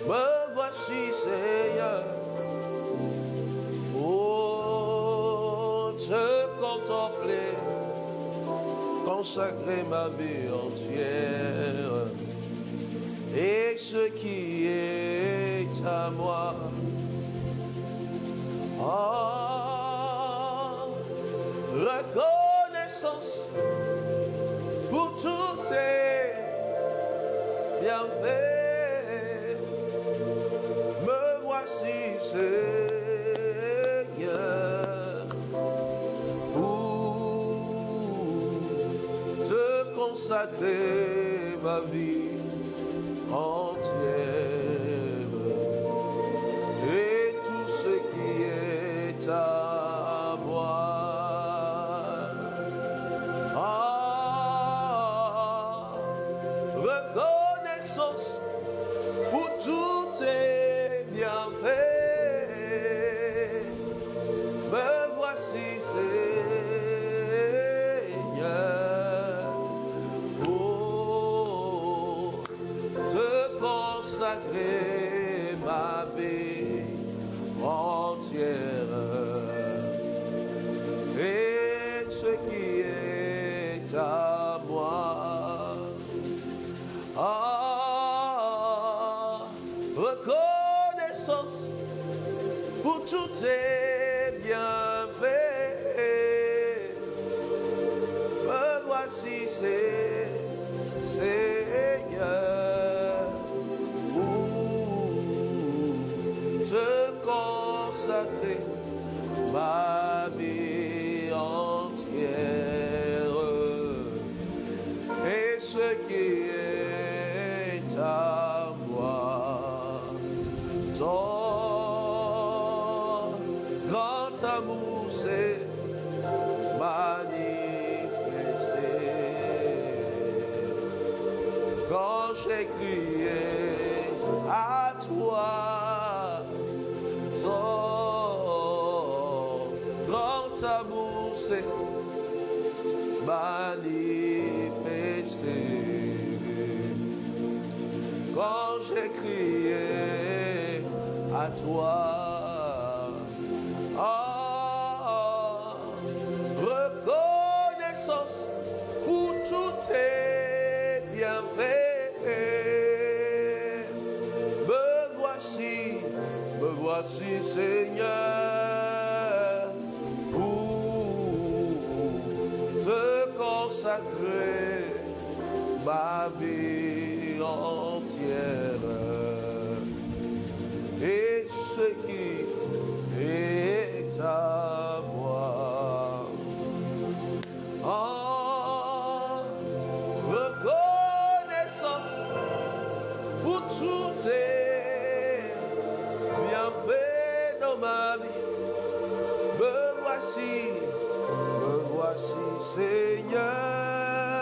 Me voici, Seigneur. Oh, te contempler, consacrer ma vie entière et ce qui est à moi. Oh, reconnaissance pour tous tes bienfaits. Me voici, Seigneur, pour te consacrer ma vie entière et tout ce qui est à moi. Ah, reconnaissance pour tous tes bienfaits. Me voici, Seigneur, pour te consacrer ma vie entière et ce qui est à moi. Ah, reconnaissance pour tous tes bienfaits. Me voici, Seigneur, pour te consacrer ma vie entière et ce qui est à moi. Ton grand amour s'est manifesté quand j'ai crié à toi. Ton grand amour s'est manifesté quand j'ai crié à toi. Ah, reconnaissance pour tous tes bienfaits. Me voici, Seigneur, pour te consacrer ma vie entière et ce qui est à moi. En reconnaissance pour tous tes bienfaits dans ma vie. Me voici, Seigneur.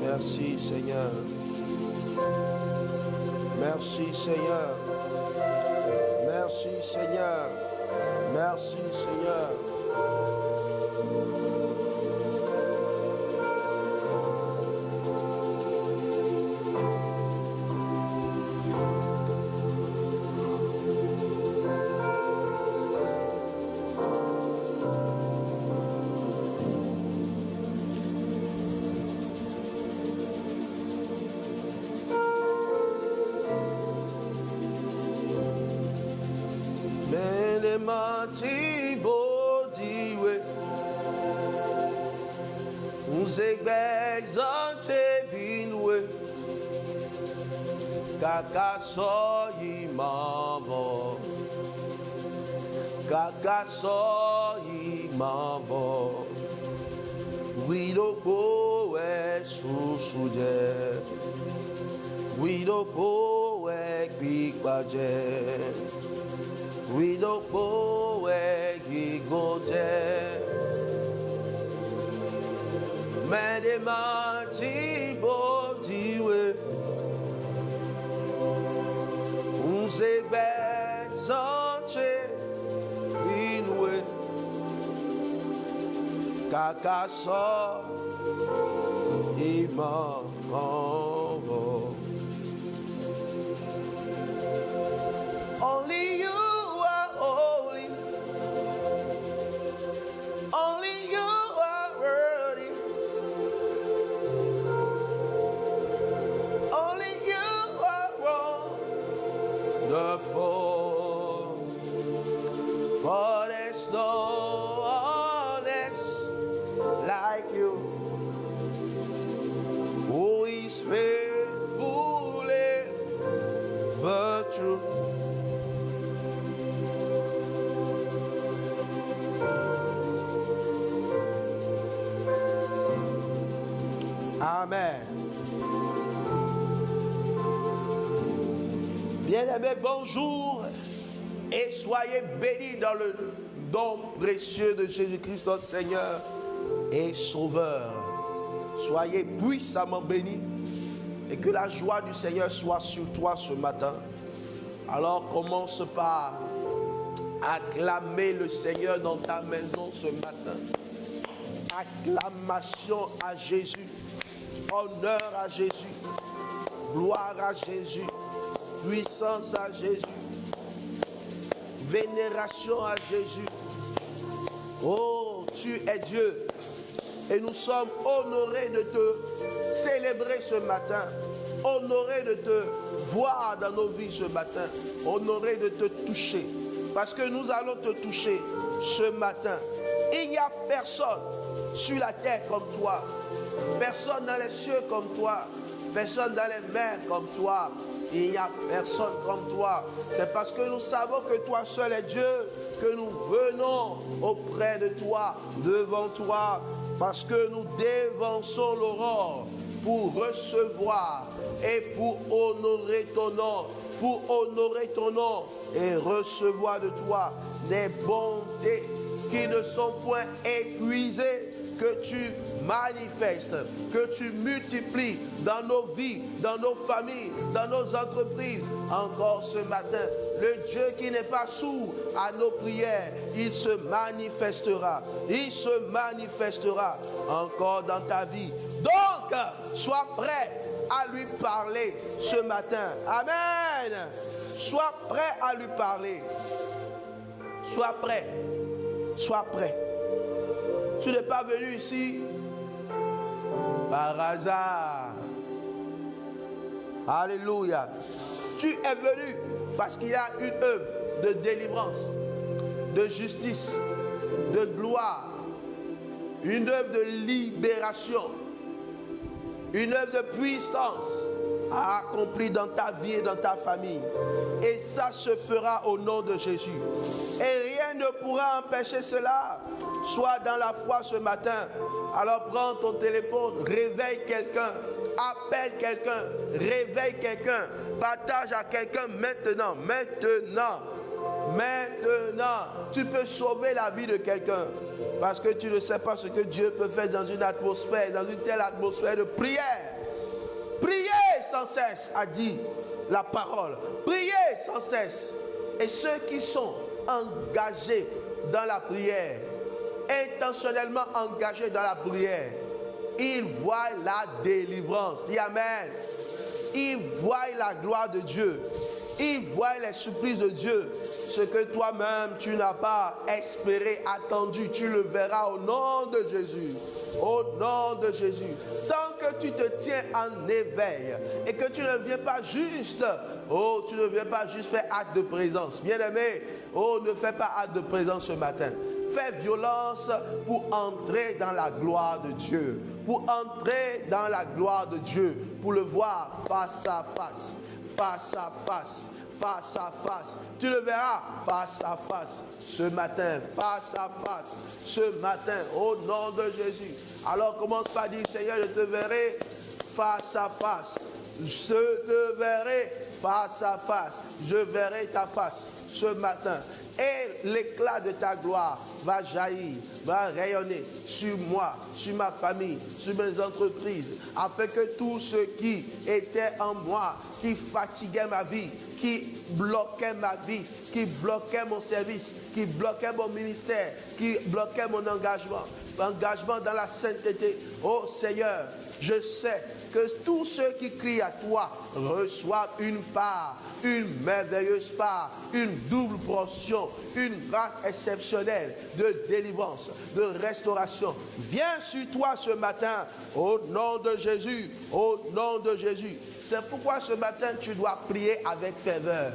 Merci Seigneur. Merci Seigneur. Merci Seigneur. Merci Seigneur. Kaka soyi mambo, kaka soyi mambo, widoko e susuje, widoko e kikbaje, widoko e gigoje, medema tibo diwe. Zebe zanche inwe kakaso imamo. Only you are holy. Only you are worthy. Only you are wrong. For there's no one else like you, who is faithful ever true. Amen. Bien-aimés, bonjour et soyez bénis dans le nom précieux de Jésus-Christ, notre Seigneur et Sauveur. Soyez puissamment bénis et que la joie du Seigneur soit sur toi ce matin. Alors commence par acclamer le Seigneur dans ta maison ce matin. Acclamation à Jésus, honneur à Jésus, gloire à Jésus. Puissance à Jésus, vénération à Jésus. Oh, tu es Dieu et nous sommes honorés de te célébrer ce matin, honorés de te voir dans nos vies ce matin, honorés de te toucher, parce que nous allons te toucher ce matin. Il n'y a personne sur la terre comme toi, personne dans les cieux comme toi, personne dans les mers comme toi. Il n'y a personne comme toi. C'est parce que nous savons que toi seul est Dieu que nous venons auprès de toi, devant toi, parce que nous dévançons l'aurore pour recevoir et pour honorer ton nom et recevoir de toi des bontés qui ne sont point épuisées, que tu manifestes, que tu multiplies dans nos vies, dans nos familles, dans nos entreprises. Encore ce matin, le Dieu qui n'est pas sourd à nos prières, il se manifestera. Il se manifestera encore dans ta vie. Donc, sois prêt à lui parler ce matin. Amen. Sois prêt à lui parler. Sois prêt. Sois prêt. Tu n'es pas venu ici par hasard. Alléluia. Tu es venu parce qu'il y a une œuvre de délivrance, de justice, de gloire, une œuvre de libération, une œuvre de puissance à accomplir dans ta vie et dans ta famille. Et ça se fera au nom de Jésus. Et rien ne pourra empêcher cela. Sois dans la foi ce matin. Alors prends ton téléphone, réveille quelqu'un, appelle quelqu'un, réveille quelqu'un, partage à quelqu'un maintenant. Tu peux sauver la vie de quelqu'un. Parce que tu ne sais pas ce que Dieu peut faire dans une atmosphère, dans une telle atmosphère de prière. Priez sans cesse, a dit la parole. Priez sans cesse. Et ceux qui sont engagés dans la prière, intentionnellement engagés dans la prière, ils voient la délivrance. Dis amen. Ils voient la gloire de Dieu. Ils voient les surprises de Dieu. Ce que toi-même tu n'as pas espéré, attendu, tu le verras au nom de Jésus. Au nom de Jésus. Tant que tu te tiens en éveil et que tu ne viens pas juste, tu ne viens pas juste faire acte de présence. Bien-aimé, ne fais pas acte de présence ce matin. Fais violence pour entrer dans la gloire de Dieu. Pour entrer dans la gloire de Dieu. Pour le voir face à face. Face à face. Face à face. Tu le verras face à face. Ce matin. Face à face. Ce matin. Au nom de Jésus. Alors commence par dire, Seigneur, je te verrai face à face. Je te verrai face à face. Je verrai ta face ce matin. Et l'éclat de ta gloire va jaillir, va rayonner sur moi, sur ma famille, sur mes entreprises, afin que tout ce qui était en moi, qui fatiguait ma vie, qui bloquait ma vie, qui bloquait mon service, qui bloquait mon ministère, qui bloquait mon engagement dans la sainteté. Oh Seigneur, je sais que tous ceux qui crient à toi reçoivent une part, une merveilleuse part, une double portion, une grâce exceptionnelle de délivrance, de restauration. Viens sur toi ce matin, au nom de Jésus, au nom de Jésus. C'est pourquoi ce matin tu dois prier avec ferveur.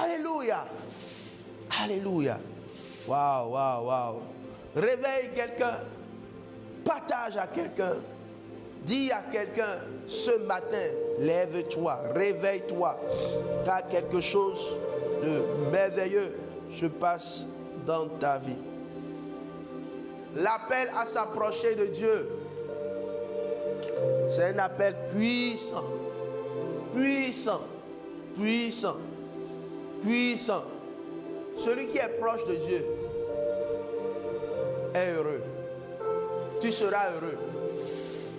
Alléluia, alléluia. Waouh, waouh, waouh. Réveille quelqu'un, partage à quelqu'un. Dis à quelqu'un, ce matin, lève-toi, réveille-toi, car quelque chose de merveilleux se passe dans ta vie. L'appel à s'approcher de Dieu, c'est un appel puissant, puissant, puissant, puissant. Celui qui est proche de Dieu est heureux. Tu seras heureux.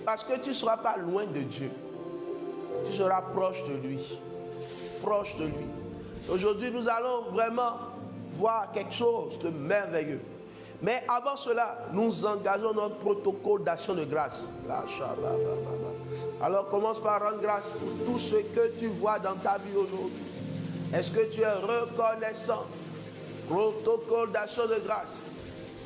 Parce que tu ne seras pas loin de Dieu. Tu seras proche de lui. Proche de lui. Aujourd'hui, nous allons vraiment voir quelque chose de merveilleux. Mais avant cela, nous engageons notre protocole d'action de grâce. Alors commence par rendre grâce pour tout ce que tu vois dans ta vie aujourd'hui. Est-ce que tu es reconnaissant? Protocole d'action de grâce.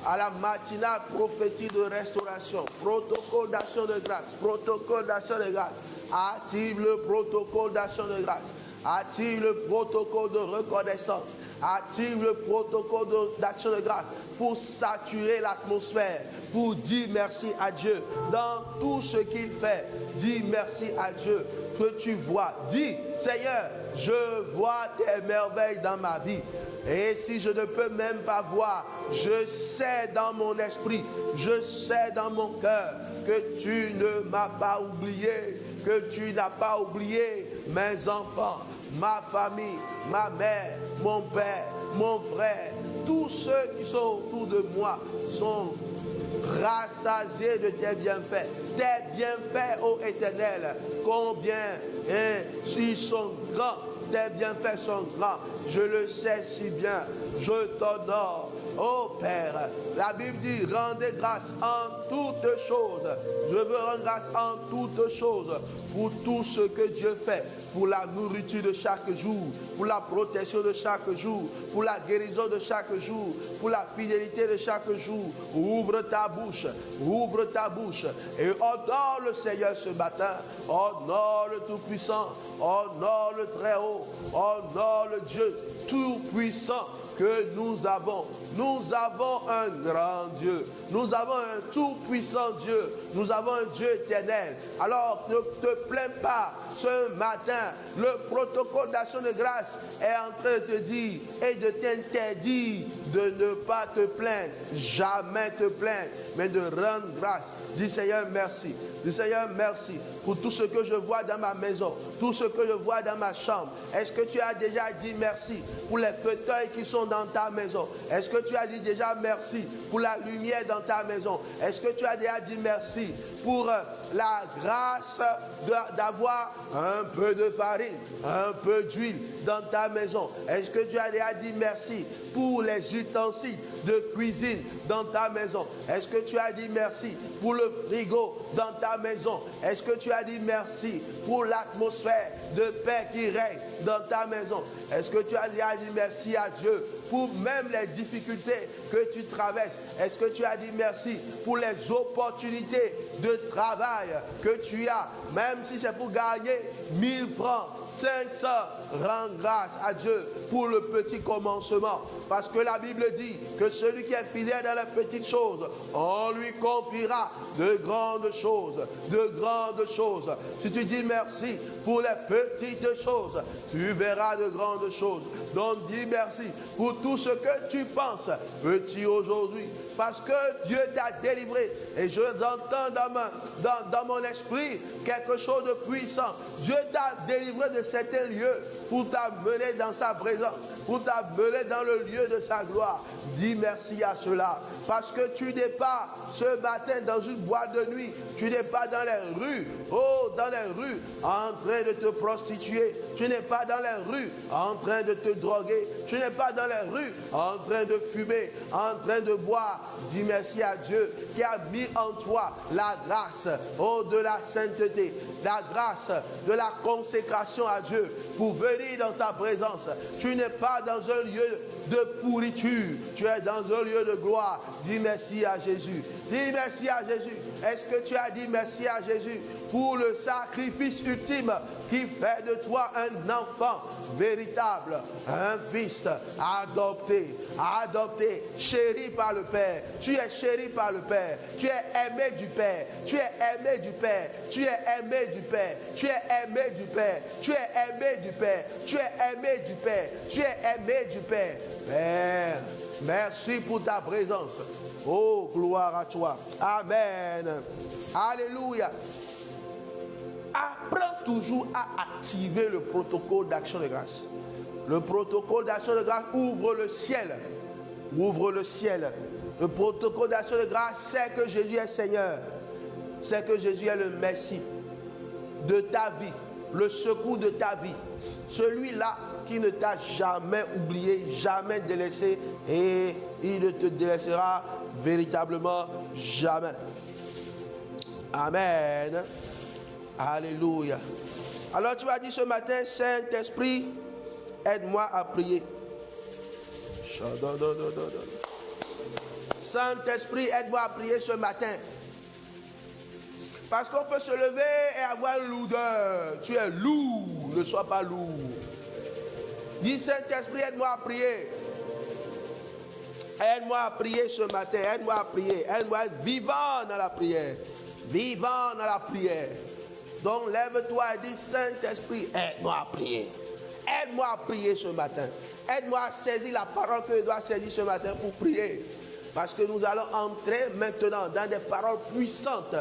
À la matinale prophétique de restauration, protocole d'action de grâce, protocole d'action de grâce. Active le protocole d'action de grâce. Active le protocole de reconnaissance. Active le protocole d'action de grâce pour saturer l'atmosphère, pour dire merci à Dieu dans tout ce qu'il fait. Dis merci à Dieu que tu vois. Dis, Seigneur, je vois tes merveilles dans ma vie. Et si je ne peux même pas voir, je sais dans mon esprit, je sais dans mon cœur que tu ne m'as pas oublié, que tu n'as pas oublié mes enfants, ma famille, ma mère, mon père, mon frère. Tous ceux qui sont autour de moi sont rassasiés de tes bienfaits. Tes bienfaits, ô Éternel, combien ils sont grands. Tes bienfaits sont grands. Je le sais si bien. Je t'honore. Ô Père, la Bible dit, rendez grâce en toutes choses. Je veux rendre grâce en toutes choses pour tout ce que Dieu fait, pour la nourriture de chaque jour, pour la protection de chaque jour, pour la guérison de chaque jour, pour la fidélité de chaque jour. Ouvre ta bouche et honore le Seigneur ce matin. Honore le Tout-Puissant, honore le Très-Haut, honore le Dieu Tout-Puissant que nous avons. Nous avons un grand Dieu. Nous avons un tout-puissant Dieu. Nous avons un Dieu éternel. Alors ne te plains pas ce matin. Le protocole d'action de grâce est en train de te dire et de t'interdire de ne pas te plaindre. Jamais te plaindre, mais de rendre grâce. Dis Seigneur merci. Dis Seigneur merci pour tout ce que je vois dans ma maison, tout ce que je vois dans ma chambre. Est-ce que tu as déjà dit merci? pour les fauteuils qui sont dans ta maison? Est-ce que tu as dit déjà merci pour la lumière dans ta maison? Est-ce que tu as déjà dit merci pour la grâce d'avoir un peu de farine, un peu d'huile dans ta maison? Est-ce que tu as déjà dit merci pour les ustensiles de cuisine dans ta maison? Est-ce que tu as dit merci pour le frigo dans ta maison? Est-ce que tu as dit merci pour l'atmosphère de paix qui règne dans ta maison? Est-ce que tu as déjà dit merci à Dieu pour même les difficultés que tu traverses? Est-ce que tu as dit merci pour les opportunités de travail que tu as, même si c'est pour gagner 1000 francs, 500, rends grâce à Dieu pour le petit commencement. Parce que la Bible dit que celui qui est fidèle dans les petites choses, on lui confiera de grandes choses, de grandes choses. Si tu dis merci pour les petites choses, tu verras de grandes choses. Donc dis merci pour tout ce que tu penses petit aujourd'hui, parce que Dieu t'a délivré. Et je entends dans mon esprit quelque chose de puissant. Dieu t'a délivré de certains lieux pour t'amener dans sa présence, pour t'amener dans le lieu de sa gloire. Dis merci à cela, parce que tu n'es pas ce matin dans une boîte de nuit, tu n'es pas dans les rues, dans les rues en train de te prostituer, tu n'es pas dans les rues en train de te droguer, tu n'es pas dans les rues en train de fumer, en train de boire. Dis merci à Dieu qui a mis en toi la grâce de la sainteté, la grâce de la consécration à Dieu pour venir dans ta présence. Tu n'es pas dans un lieu de pourriture, tu es dans un lieu de gloire. Dis merci à Jésus. Dis merci à Jésus. Est-ce que tu as dit merci à Jésus pour le sacrifice ultime qui fait de toi un enfant véritable, un fils adopté, chéri par le Père. Tu es chéri par le Père. Tu es aimé du Père. Tu es aimé du Père. Tu es aimé du Père. Tu es aimé du Père. Tu es aimé du Père. Tu es aimé du Père. Tu es aimé du Père. Père, merci pour ta présence. Oh, gloire à toi. Amen. Alléluia. Apprends toujours à activer le protocole d'action de grâce. Le protocole d'action de grâce ouvre le ciel. Ouvre le ciel. Le protocole d'action de grâce, c'est que Jésus est Seigneur. C'est que Jésus est le Messie de ta vie, le secours de ta vie. Celui-là qui ne t'a jamais oublié, jamais délaissé, et il ne te délaissera véritablement jamais. Amen. Alléluia. Alors tu vas dire ce matin, Saint-Esprit, aide-moi à prier. Saint-Esprit, aide-moi à prier ce matin. Parce qu'on peut se lever et avoir une lourdeur. Tu es lourd, ne sois pas lourd. Dis Saint-Esprit, aide-moi à prier. Aide-moi à prier ce matin, aide-moi à prier. Aide-moi à être vivant dans la prière. Vivant dans la prière. Donc lève-toi et dis Saint-Esprit, aide-moi à prier. Aide-moi à prier ce matin. Aide-moi à saisir la parole que je dois saisir ce matin pour prier. Parce que nous allons entrer maintenant dans des paroles puissantes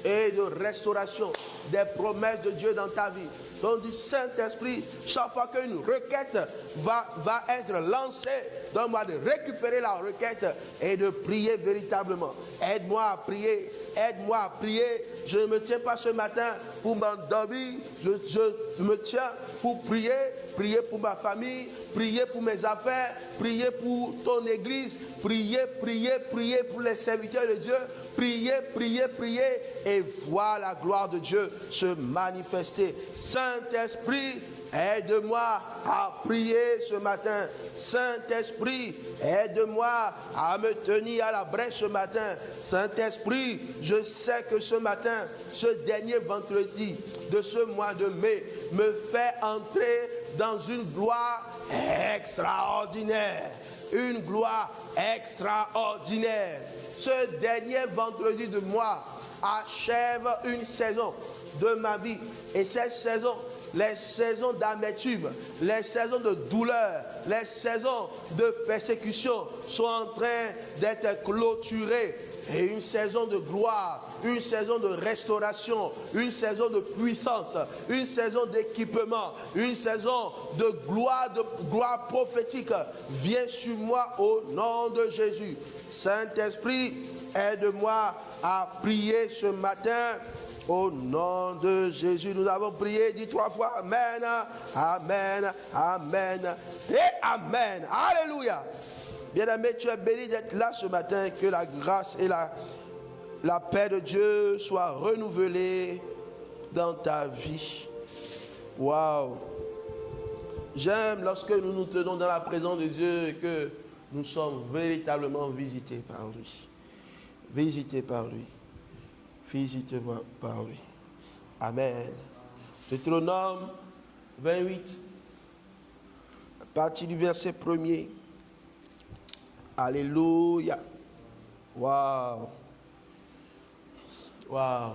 et de restauration, des promesses de Dieu dans ta vie. Donc du Saint-Esprit, chaque fois qu'une requête va être lancée, donne-moi de récupérer la requête et de prier véritablement. Aide-moi à prier, aide-moi à prier. Je ne me tiens pas ce matin pour m'endormir, je me tiens pour prier, prier pour ma famille, prier pour mes affaires, prier pour ton église, prier pour les serviteurs de Dieu, prier, et voir la gloire de Dieu se manifester. Saint-Esprit, aide-moi à prier ce matin. Saint-Esprit, aide-moi à me tenir à la brèche ce matin. Saint-Esprit, je sais que ce matin, ce dernier vendredi de ce mois de mai, me fait entrer dans une gloire extraordinaire. Une gloire extraordinaire. Ce dernier vendredi de mois achève une saison de ma vie. Et cette saison, les saisons d'amertume, les saisons de douleur, les saisons de persécution sont en train d'être clôturées. et une saison de gloire, une saison de restauration, une saison de puissance, une saison d'équipement, une saison de gloire prophétique. Viens sur moi au nom de Jésus. Saint-Esprit, aide-moi à prier ce matin. Au nom de Jésus, nous avons prié, dit 3 fois, Amen, Amen, Amen et Amen. Alléluia. Bien-aimé, tu es béni d'être là ce matin, que la grâce et la paix de Dieu soient renouvelées dans ta vie. Waouh. J'aime lorsque nous nous tenons dans la présence de Dieu et que nous sommes véritablement visités par lui. Visités par lui. Visité par lui. Amen. Deutéronome 28, à partir du verset 1er. Alléluia. Waouh. Waouh.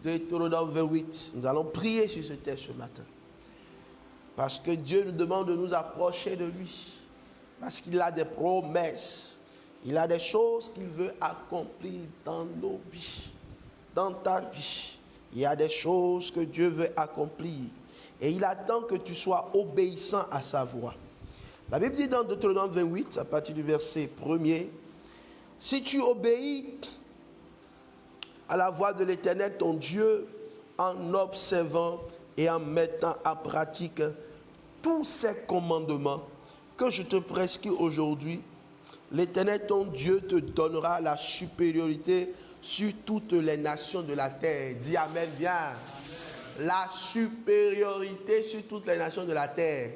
Deutéronome 28. Nous allons prier sur ce texte ce matin. Parce que Dieu nous demande de nous approcher de lui. Parce qu'il a des promesses. Il a des choses qu'il veut accomplir dans nos vies, dans ta vie. Il y a des choses que Dieu veut accomplir. Et il attend que tu sois obéissant à sa voix. La Bible dit dans Deutéronome 28, à partir du verset 1er, « Si tu obéis à la voix de l'Éternel, ton Dieu, en observant et en mettant en pratique tous ces commandements que je te prescris aujourd'hui, l'Éternel, ton Dieu, te donnera la supériorité sur toutes les nations de la terre. » Dis Amen, bien. La supériorité sur toutes les nations de la terre.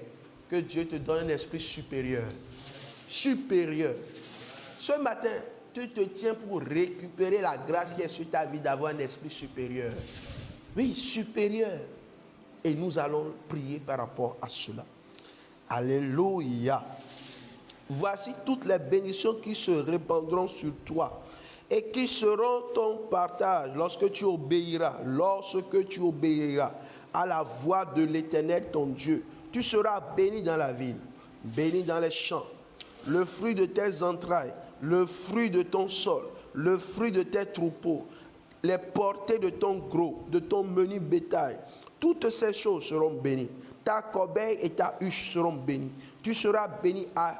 Que Dieu te donne un esprit supérieur. Supérieur. Ce matin, tu te tiens pour récupérer la grâce qui est sur ta vie d'avoir un esprit supérieur. Oui, supérieur. Et nous allons prier par rapport à cela. Alléluia. Voici toutes les bénédictions qui se répandront sur toi et qui seront ton partage lorsque tu obéiras à la voix de l'Éternel ton Dieu. Tu seras béni dans la ville, béni dans les champs, le fruit de tes entrailles, le fruit de ton sol, le fruit de tes troupeaux, les portées de ton gros, de ton menu bétail. Toutes ces choses seront bénies. Ta corbeille et ta huche seront bénies. Tu seras béni à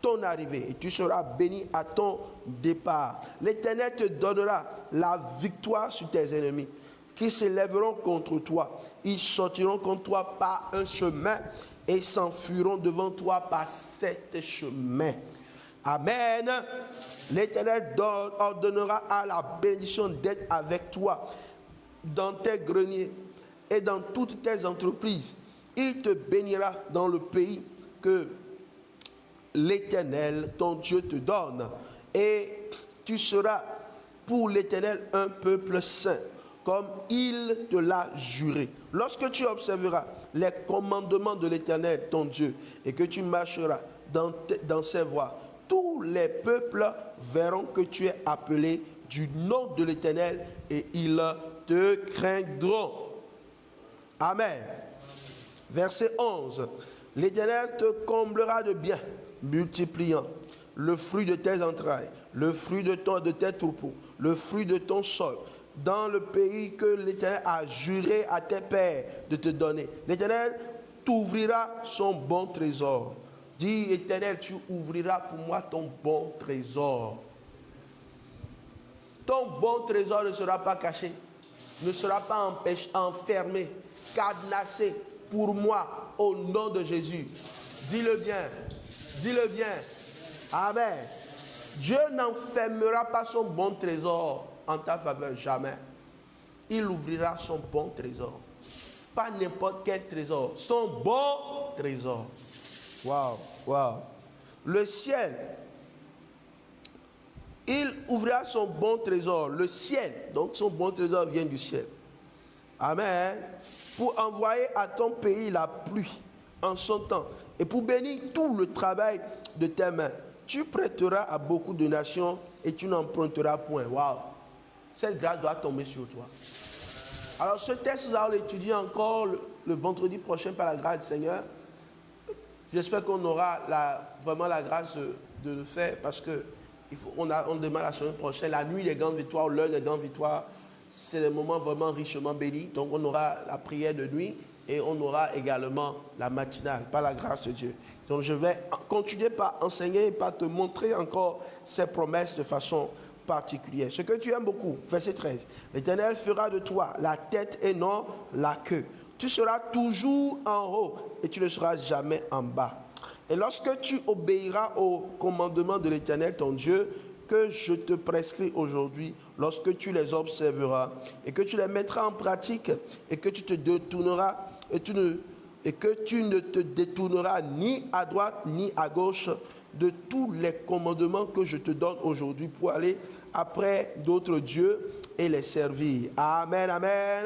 ton arrivée et tu seras béni à ton départ. L'Éternel te donnera la victoire sur tes ennemis qui s'élèveront contre toi. Ils sortiront contre toi par un chemin et s'enfuiront devant toi par 7 chemins. Amen. L'Éternel ordonnera à la bénédiction d'être avec toi dans tes greniers et dans toutes tes entreprises. Il te bénira dans le pays que l'Éternel, ton Dieu, te donne. Et tu seras pour l'Éternel un peuple saint, comme il te l'a juré. Lorsque tu observeras les commandements de l'Éternel, ton Dieu, et que tu marcheras dans ses voies, tous les peuples verront que tu es appelé du nom de l'Éternel et ils te craindront. Amen. Verset 11. L'Éternel te comblera de biens, multipliant le fruit de tes entrailles, le fruit de tes troupeaux, le fruit de ton sol, dans le pays que l'Éternel a juré à tes pères de te donner. L'Éternel t'ouvrira son bon trésor. Dis, Éternel, tu ouvriras pour moi ton bon trésor. Ton bon trésor ne sera pas caché, ne sera pas enfermé, cadenassé pour moi au nom de Jésus. Dis-le bien, dis-le bien. Amen. Dieu n'enfermera pas son bon trésor en ta faveur, jamais. Il ouvrira son bon trésor. Pas n'importe quel trésor, son bon trésor. Waouh, waouh. Le ciel, il ouvrira son bon trésor. Le ciel, donc son bon trésor vient du ciel. Amen. Pour envoyer à ton pays la pluie en son temps et pour bénir tout le travail de tes mains. Tu prêteras à beaucoup de nations et tu n'emprunteras point. Waouh. Cette grâce doit tomber sur toi. Alors ce texte, nous allons l'étudier encore le vendredi prochain par la grâce du Seigneur. J'espère qu'on aura vraiment la grâce de le faire parce que on demande la semaine prochaine, la nuit des grandes victoires, l'heure des grandes victoires. C'est des moments vraiment richement bénis. Donc on aura la prière de nuit et on aura également la matinale, par la grâce de Dieu. Donc je vais continuer par enseigner et par te montrer encore ces promesses de façon particulière. Ce que tu aimes beaucoup, verset 13. L'Éternel fera de toi la tête et non la queue. Tu seras toujours en haut et tu ne seras jamais en bas. Et lorsque tu obéiras au commandement de l'Éternel, ton Dieu, que je te prescris aujourd'hui, lorsque tu les observeras et que tu les mettras en pratique et que tu te détourneras et que tu ne te détourneras ni à droite ni à gauche de tous les commandements que je te donne aujourd'hui pour aller après d'autres dieux et les servir. Amen, amen,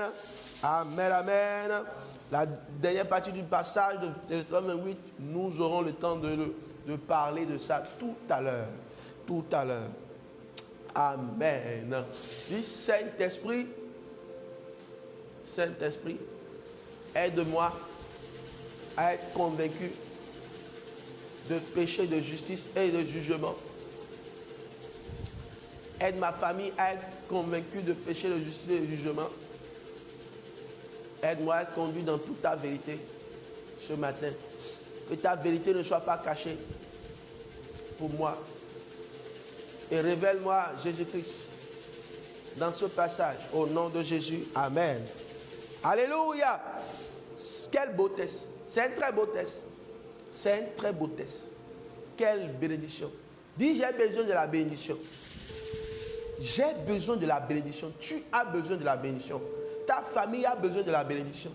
amen, amen. La dernière partie du passage de Deutéronome 28, nous aurons le temps de parler de ça tout à l'heure. Tout à l'heure. Amen. Dis Saint-Esprit, Saint-Esprit, aide-moi à être convaincu de péché, de justice et de jugement. Aide ma famille à être convaincue de péché, de justice et de jugement. Aide-moi à être conduit dans toute ta vérité ce matin. Que ta vérité ne soit pas cachée pour moi. Et révèle-moi Jésus-Christ dans ce passage. Au nom de Jésus. Amen. Alléluia. Quel beau test. C'est un très beau test. C'est un très beau test. Quelle bénédiction. Dis, j'ai besoin de la bénédiction. J'ai besoin de la bénédiction. Tu as besoin de la bénédiction. Ta famille a besoin de la bénédiction.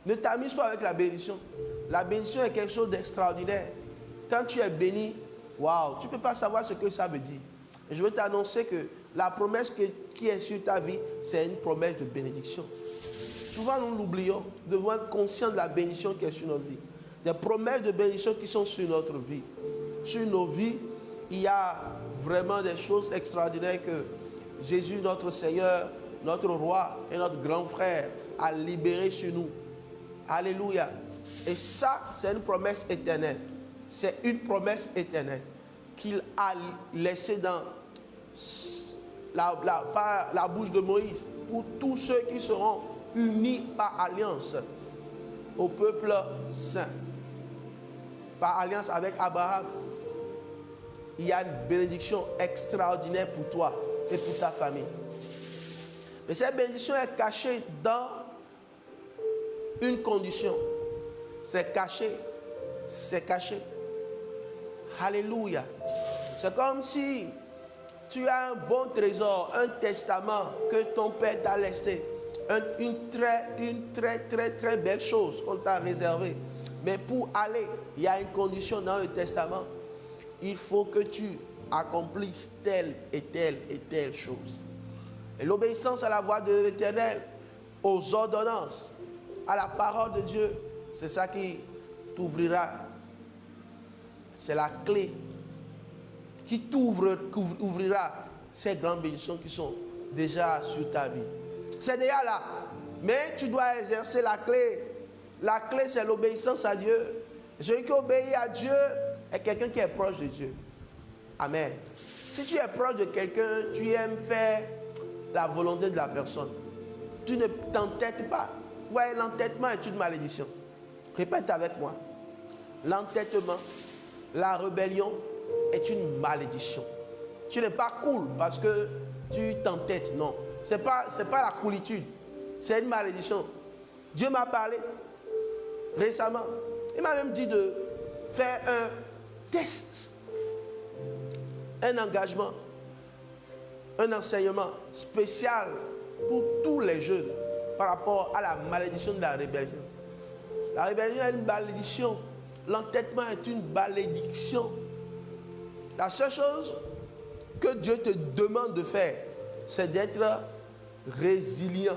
Ne t'amuse pas avec la bénédiction. La bénédiction est quelque chose d'extraordinaire. Quand tu es béni, waouh, tu ne peux pas savoir ce que ça veut dire. Et je veux t'annoncer que la promesse qui est sur ta vie, c'est une promesse de bénédiction. Souvent nous l'oublions, nous devons être conscients de la bénédiction qui est sur notre vie. Des promesses de bénédiction qui sont sur notre vie. Sur nos vies, il y a vraiment des choses extraordinaires que Jésus, notre Seigneur, notre roi et notre grand frère a libéré sur nous. Alléluia. Et ça, c'est une promesse éternelle. C'est une promesse éternelle qu'il a laissée dans la bouche de Moïse pour tous ceux qui seront unis par alliance au peuple saint. Par alliance avec Abraham, il y a une bénédiction extraordinaire pour toi et pour ta famille. Mais cette bénédiction est cachée dans une condition. C'est caché. C'est caché. Alléluia. C'est comme si tu as un bon trésor, un testament que ton père t'a laissé. Une très belle chose qu'on t'a réservée. Mais pour aller, il y a une condition dans le testament. Il faut que tu accomplisses telle et telle chose. Et l'obéissance à la voix de l'Éternel, aux ordonnances, à la parole de Dieu, c'est ça qui t'ouvrira. C'est la clé qui ouvrira ces grandes bénédictions qui sont déjà sur ta vie. C'est déjà là. Mais tu dois exercer la clé. La clé, c'est l'obéissance à Dieu. Et celui qui obéit à Dieu est quelqu'un qui est proche de Dieu. Amen. Si tu es proche de quelqu'un, tu aimes faire la volonté de la personne. Tu ne t'entêtes pas. Ouais, l'entêtement est une malédiction. Répète avec moi. L'entêtement, la rébellion est une malédiction. Tu n'es pas cool parce que tu t'entêtes. Non. Ce n'est pas la coolitude. C'est une malédiction. Dieu m'a parlé récemment. Il m'a même dit de faire un test, un engagement, un enseignement spécial pour tous les jeunes par rapport à la malédiction de la rébellion. La rébellion est une malédiction. L'entêtement est une malédiction. La seule chose que Dieu te demande de faire, c'est d'être résilient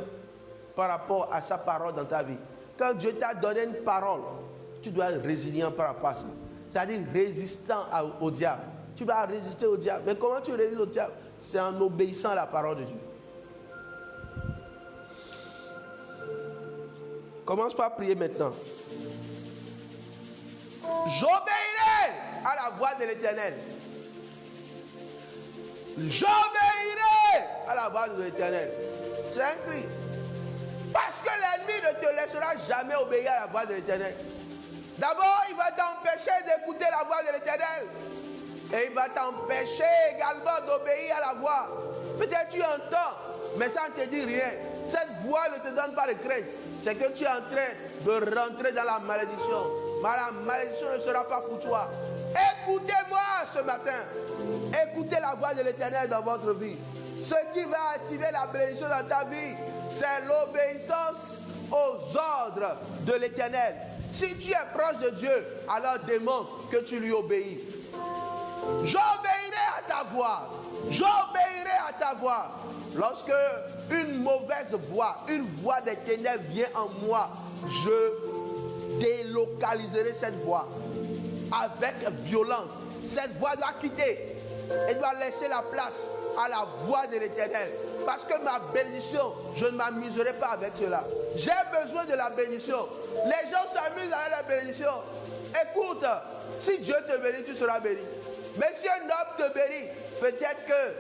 par rapport à sa parole dans ta vie. Quand Dieu t'a donné une parole, tu dois être résilient par rapport à ça. C'est-à-dire résistant au diable. Tu dois résister au diable. Mais comment tu résistes au diable? C'est en obéissant à la parole de Dieu. Commence par prier maintenant. J'obéirai à la voix de l'Éternel. J'obéirai à la voix de l'Éternel. C'est un cri. Parce que l'ennemi ne te laissera jamais obéir à la voix de l'Éternel. D'abord, il va t'empêcher d'écouter la voix de l'Éternel. Et il va t'empêcher également d'obéir à la voix. Peut-être tu entends, mais ça ne te dit rien. Cette voix ne te donne pas de crainte. C'est que tu es en train de rentrer dans la malédiction. Mais la malédiction ne sera pas pour toi. Écoutez-moi ce matin. Écoutez la voix de l'Éternel dans votre vie. Ce qui va activer la bénédiction dans ta vie, c'est l'obéissance aux ordres de l'Éternel. Si tu es proche de Dieu, alors démontre que tu lui obéis. J'obéirai à ta voix. J'obéirai à ta voix. Lorsque une mauvaise voix, une voix des ténèbres vient en moi, je délocaliserai cette voix avec violence. Cette voix doit quitter et doit laisser la place à la voix de l'Éternel. Parce que ma bénédiction, je ne m'amuserai pas avec cela. J'ai besoin de la bénédiction. Les gens s'amusent avec la bénédiction. Écoute, si Dieu te bénit, tu seras béni. Mais si un homme te bénit, peut-être que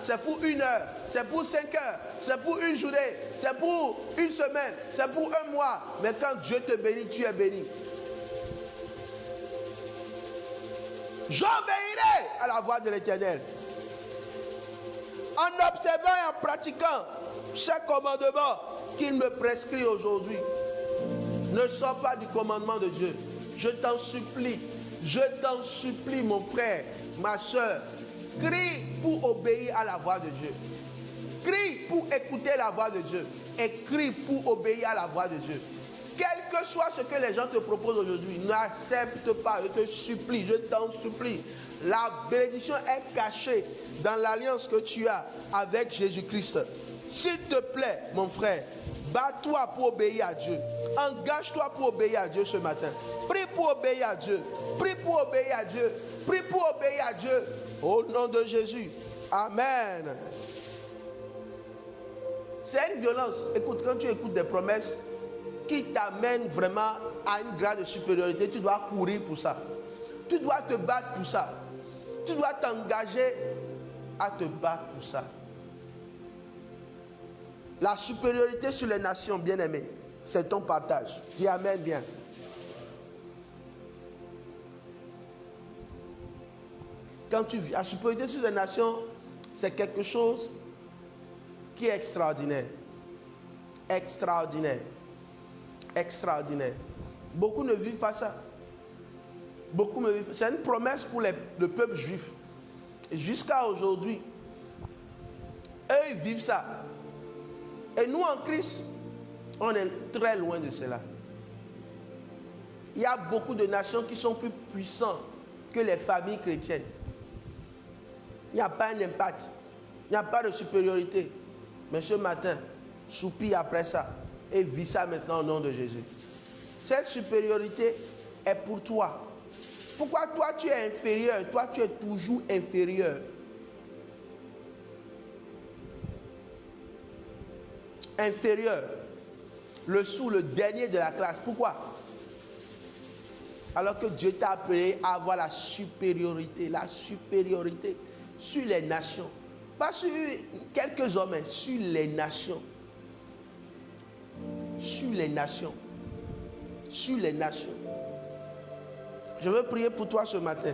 c'est pour 1 heure, c'est pour 5 heures, c'est pour une journée, c'est pour une semaine, c'est pour un mois. Mais quand Dieu te bénit, tu es béni. J'obéirai à la voix de l'Éternel. En observant et en pratiquant chaque commandement qu'il me prescrit aujourd'hui. Ne sors pas du commandement de Dieu. Je t'en supplie, mon frère, ma soeur. Crie pour obéir à la voix de Dieu. Crie pour écouter la voix de Dieu. Et crie pour obéir à la voix de Dieu. Quel que soit ce que les gens te proposent aujourd'hui, n'accepte pas, je te supplie, je t'en supplie. La bénédiction est cachée dans l'alliance que tu as avec Jésus-Christ. S'il te plaît, mon frère, bats-toi pour obéir à Dieu. Engage-toi pour obéir à Dieu ce matin. Prie pour obéir à Dieu. Prie pour obéir à Dieu. Prie pour obéir à Dieu. Au nom de Jésus. Amen. C'est une violence. Écoute, quand tu écoutes des promesses qui t'amènent vraiment à une grade de supériorité, tu dois courir pour ça. Tu dois te battre pour ça. Tu dois t'engager à te battre pour ça. La supériorité sur les nations, bien-aimés, c'est ton partage. Dis amen bien. Quand tu vis, la supériorité sur les nations, c'est quelque chose qui est extraordinaire. Extraordinaire. Extraordinaire. Beaucoup ne vivent pas ça. Beaucoup ne vivent pas. C'est une promesse pour le peuple juif. Et jusqu'à aujourd'hui, eux, ils vivent ça. Et nous, en Christ, on est très loin de cela. Il y a beaucoup de nations qui sont plus puissantes que les familles chrétiennes. Il n'y a pas un impact. Il n'y a pas de supériorité. Mais ce matin, soupire après ça et vis ça maintenant au nom de Jésus. Cette supériorité est pour toi. Pourquoi toi tu es inférieur? Toi tu es toujours inférieur. Inférieur. Le sous, le dernier de la classe. Pourquoi? Alors que Dieu t'a appelé à avoir la supériorité sur les nations. Pas sur quelques hommes, mais sur les nations. Sur les nations. Sur les nations. Je veux prier pour toi ce matin.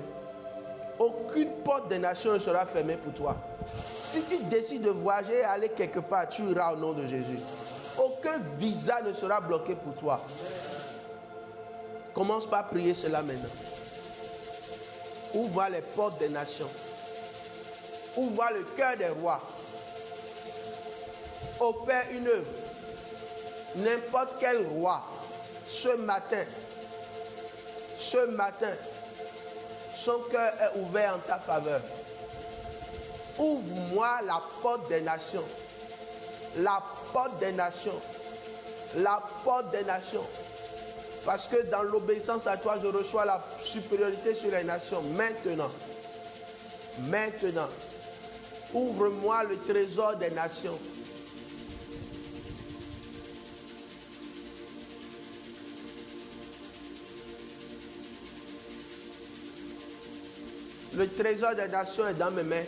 Aucune porte des nations ne sera fermée pour toi. Si tu décides de voyager et aller quelque part, tu iras au nom de Jésus. Aucun visa ne sera bloqué pour toi. Commence par prier cela maintenant. Ouvre les portes des nations. Ouvre le cœur des rois. Opère une œuvre. N'importe quel roi, ce matin, son cœur est ouvert en ta faveur. Ouvre-moi la porte des nations. La porte des nations. La porte des nations. Parce que dans l'obéissance à toi, je reçois la supériorité sur les nations. Maintenant. Maintenant. Ouvre-moi le trésor des nations. Le trésor des nations est dans mes mains.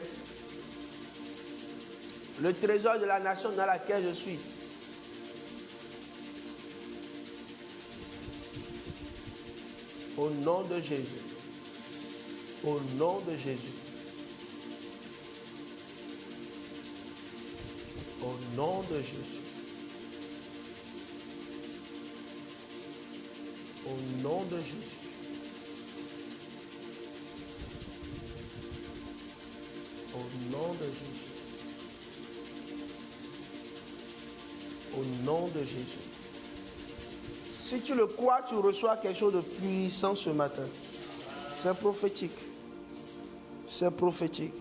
le trésor de la nation dans laquelle je suis. Au nom de Jésus. Au nom de Jésus. Au nom de Jésus. Au nom de Jésus. Au nom de Jésus. Au nom de Jésus. Si tu le crois, tu reçois quelque chose de puissant ce matin. C'est prophétique. C'est prophétique.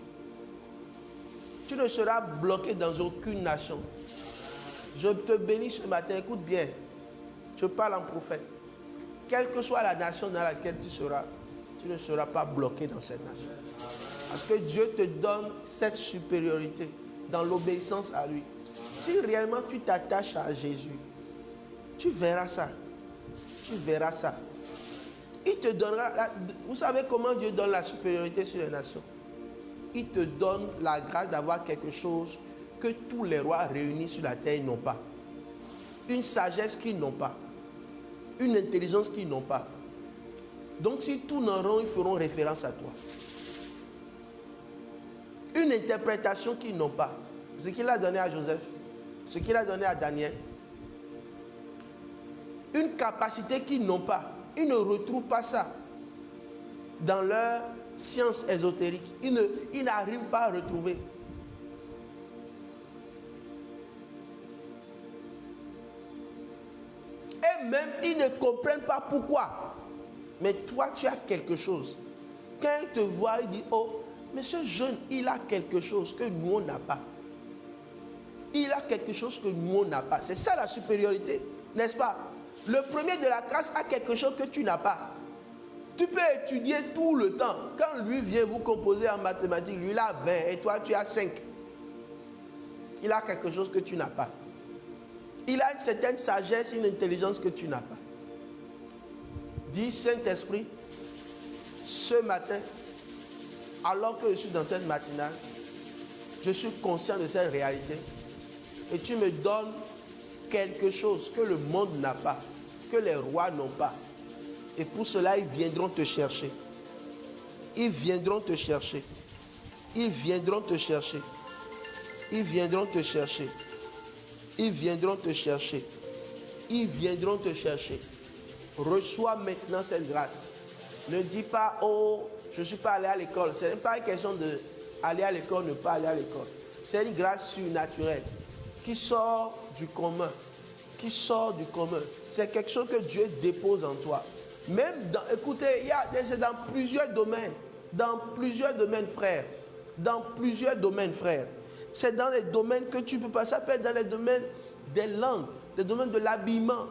Tu ne seras bloqué dans aucune nation. Je te bénis ce matin. Écoute bien. Je parle en prophète. Quelle que soit la nation dans laquelle tu seras, tu ne seras pas bloqué dans cette nation. Parce que Dieu te donne cette supériorité dans l'obéissance à lui. Si réellement tu t'attaches à Jésus, tu verras ça. Tu verras ça. Il te donnera... Vous savez comment Dieu donne la supériorité sur les nations? Il te donne la grâce d'avoir quelque chose que tous les rois réunis sur la terre n'ont pas. Une sagesse qu'ils n'ont pas. Une intelligence qu'ils n'ont pas. Donc si tous n'auront, ils feront référence à toi. Une interprétation qu'ils n'ont pas. Ce qu'il a donné à Joseph. Ce qu'il a donné à Daniel. Une capacité qu'ils n'ont pas. Ils ne retrouvent pas ça dans leur science ésotérique. Ils n'arrivent pas à retrouver. Et même, ils ne comprennent pas pourquoi. Mais toi, tu as quelque chose. Quand ils te voient, ils disent, oh, mais ce jeune, il a quelque chose que nous, on n'a pas. Il a quelque chose que nous, on n'a pas. C'est ça la supériorité, n'est-ce pas? Le premier de la classe a quelque chose que tu n'as pas. Tu peux étudier tout le temps. Quand lui vient vous composer en mathématiques, lui, il a 20 et toi, tu as 5. Il a quelque chose que tu n'as pas. Il a une certaine sagesse, une intelligence que tu n'as pas. Dis, Saint-Esprit, ce matin, alors que je suis dans cette matinale, je suis conscient de cette réalité. Et tu me donnes quelque chose que le monde n'a pas, que les rois n'ont pas. Et pour cela, ils viendront te chercher. Ils viendront te chercher. Ils viendront te chercher. Ils viendront te chercher. Ils viendront te chercher. Ils viendront te chercher. Reçois maintenant cette grâce. Ne dis pas, oh, je ne suis pas allé à l'école. Ce n'est pas une question d'aller à l'école, ne pas aller à l'école. C'est une grâce surnaturelle qui sort du commun. Qui sort du commun. C'est quelque chose que Dieu dépose en toi. Même dans, écoutez, c'est dans plusieurs domaines. Dans plusieurs domaines, frères. Dans plusieurs domaines, frères. C'est dans les domaines que tu peux pas. Ça peut être dans les domaines des langues, des domaines de l'habillement.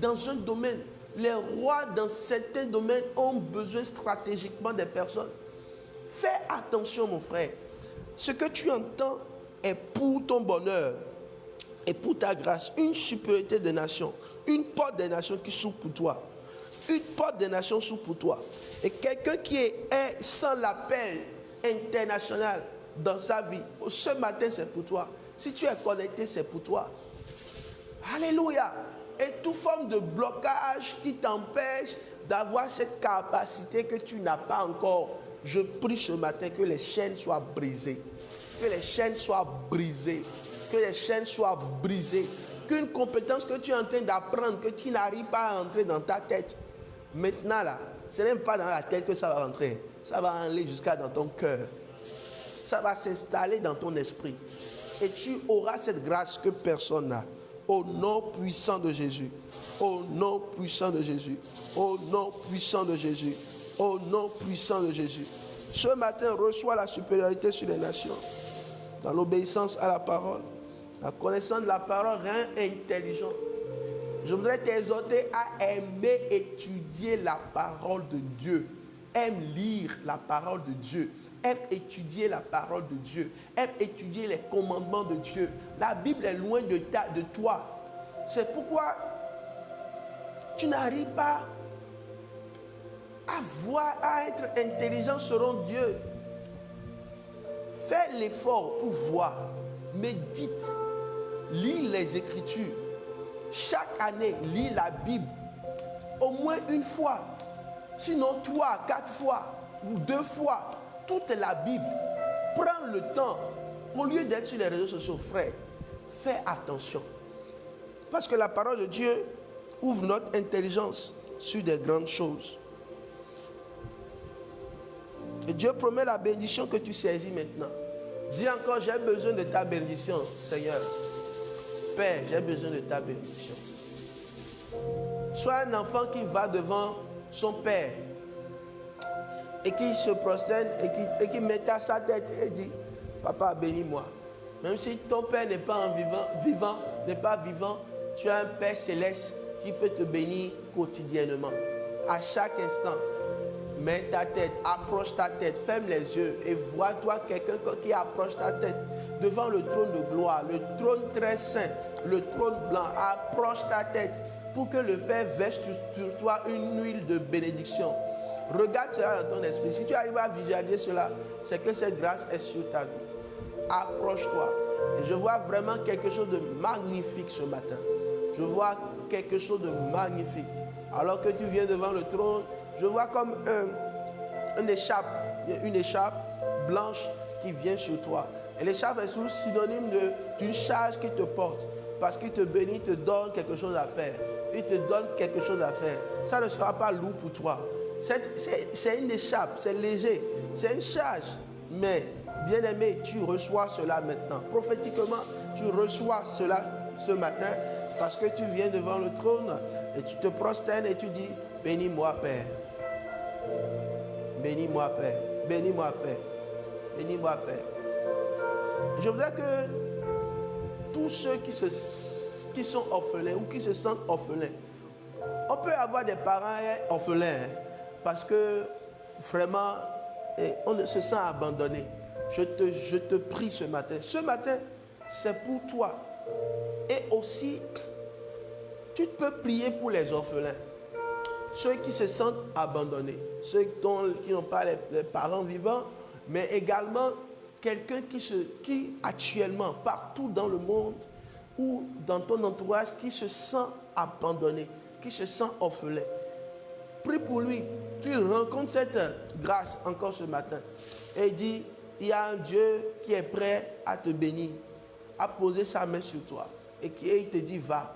Dans un domaine, les rois dans certains domaines ont besoin stratégiquement des personnes. Fais attention, mon frère. Ce que tu entends est pour ton bonheur et pour ta grâce. Une supériorité des nations, une porte des nations qui s'ouvre pour toi. Une porte des nations s'ouvre pour toi. Et quelqu'un qui est sans l'appel international dans sa vie, ce matin c'est pour toi. Si tu es connecté, c'est pour toi. Alléluia. Et toute forme de blocage qui t'empêche d'avoir cette capacité que tu n'as pas encore, je prie ce matin que les chaînes soient brisées. Que les chaînes soient brisées. Que les chaînes soient brisées. Qu'une compétence que tu es en train d'apprendre, que tu n'arrives pas à entrer dans ta tête, maintenant là, ce n'est pas dans la tête que ça va rentrer. Ça va aller jusqu'à dans ton cœur. Ça va s'installer dans ton esprit. Et tu auras cette grâce que personne n'a. Au nom puissant de Jésus. Au nom puissant de Jésus. Au nom puissant de Jésus. Au nom puissant de Jésus. Ce matin, reçois la supériorité sur les nations. Dans l'obéissance à la parole. La connaissance de la parole rend intelligent. Je voudrais t'exhorter à aimer étudier la parole de Dieu. Aime lire la parole de Dieu. Aime étudier la parole de Dieu. Aime étudier les commandements de Dieu. La Bible est loin de toi. C'est pourquoi tu n'arrives pas à être intelligent selon Dieu. Fais l'effort pour voir. médite, lis les Écritures. Chaque année, lis la Bible au moins une fois. Sinon 3, 4 fois ou 2 fois. Toute la Bible. Prends le temps. Au lieu d'être sur les réseaux sociaux, frère, fais attention. Parce que la parole de Dieu ouvre notre intelligence sur des grandes choses. Et Dieu promet la bénédiction que tu saisis maintenant. Dis encore, j'ai besoin de ta bénédiction, Seigneur. Père, j'ai besoin de ta bénédiction. Sois un enfant qui va devant son Père et qui se prosterne et qui met à sa tête et dit, Papa, bénis-moi. Même si ton Père n'est pas vivant, tu as un Père céleste qui peut te bénir quotidiennement. À chaque instant, mets ta tête, approche ta tête, ferme les yeux et vois-toi quelqu'un qui approche ta tête devant le trône de gloire, le trône très saint, le trône blanc. Approche ta tête pour que le Père verse sur toi une huile de bénédiction. Regarde cela dans ton esprit. Si tu arrives à visualiser cela, c'est que cette grâce est sur ta vie. Approche-toi. Et je vois vraiment quelque chose de magnifique ce matin. Je vois quelque chose de magnifique. Alors que tu viens devant le trône, je vois comme une écharpe blanche qui vient sur toi. Et l'écharpe est sous synonyme d'une charge qui te porte. Parce qu'il te bénit, il te donne quelque chose à faire. Il te donne quelque chose à faire. Ça ne sera pas lourd pour toi. C'est une écharpe, c'est léger, c'est une charge. Mais, bien-aimé, tu reçois cela maintenant. Prophétiquement, tu reçois cela ce matin parce que tu viens devant le trône et tu te prosternes et tu dis, bénis-moi, Père. Bénis-moi, Père. Bénis-moi, Père. Bénis-moi, Père. Je voudrais que tous ceux qui sont orphelins ou qui se sentent orphelins, on peut avoir des parents orphelins, parce que vraiment, on se sent abandonné. Je te prie ce matin. Ce matin, c'est pour toi. Et aussi, tu peux prier pour les orphelins. Ceux qui se sentent abandonnés. Ceux qui n'ont pas les parents vivants, mais également quelqu'un qui actuellement, partout dans le monde ou dans ton entourage, qui se sent abandonné, qui se sent orphelin. Prie pour lui, qu'il rencontre cette grâce encore ce matin. Et dit, il y a un Dieu qui est prêt à te bénir, à poser sa main sur toi. Et il te dit, va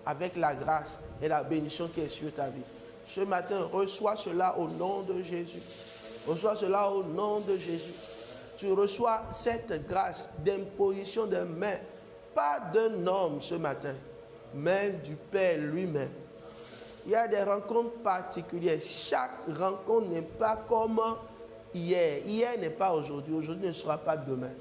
avec la grâce et la bénédiction qui est sur ta vie. Ce matin, reçois cela au nom de Jésus. Reçois cela au nom de Jésus. Tu reçois cette grâce d'imposition de main, pas d'un homme ce matin, mais du Père lui-même. Il y a des rencontres particulières. Chaque rencontre n'est pas comme hier. Hier n'est pas aujourd'hui. Aujourd'hui ne sera pas demain.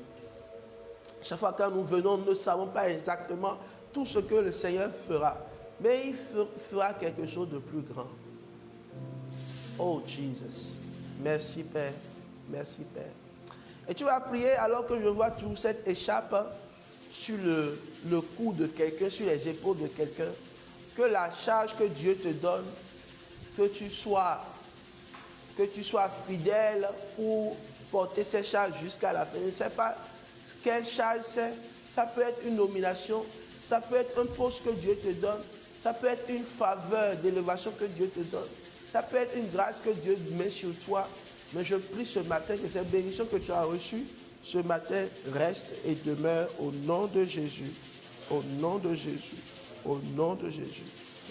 Chaque fois que nous venons, nous ne savons pas exactement tout ce que le Seigneur fera. Mais il fera quelque chose de plus grand. Oh Jesus. Merci Père. Merci Père. Et tu vas prier alors que je vois toujours cette écharpe sur le cou de quelqu'un, sur les épaules de quelqu'un. Que la charge que Dieu te donne, que tu sois fidèle pour porter ces charges jusqu'à la fin. Je ne sais pas quelle charge c'est. Ça peut être une nomination, ça peut être un poste que Dieu te donne, ça peut être une faveur d'élévation que Dieu te donne, ça peut être une grâce que Dieu met sur toi. Mais je prie ce matin que cette bénédiction que tu as reçue, ce matin, reste et demeure au nom de Jésus. Au nom de Jésus. Au nom de Jésus.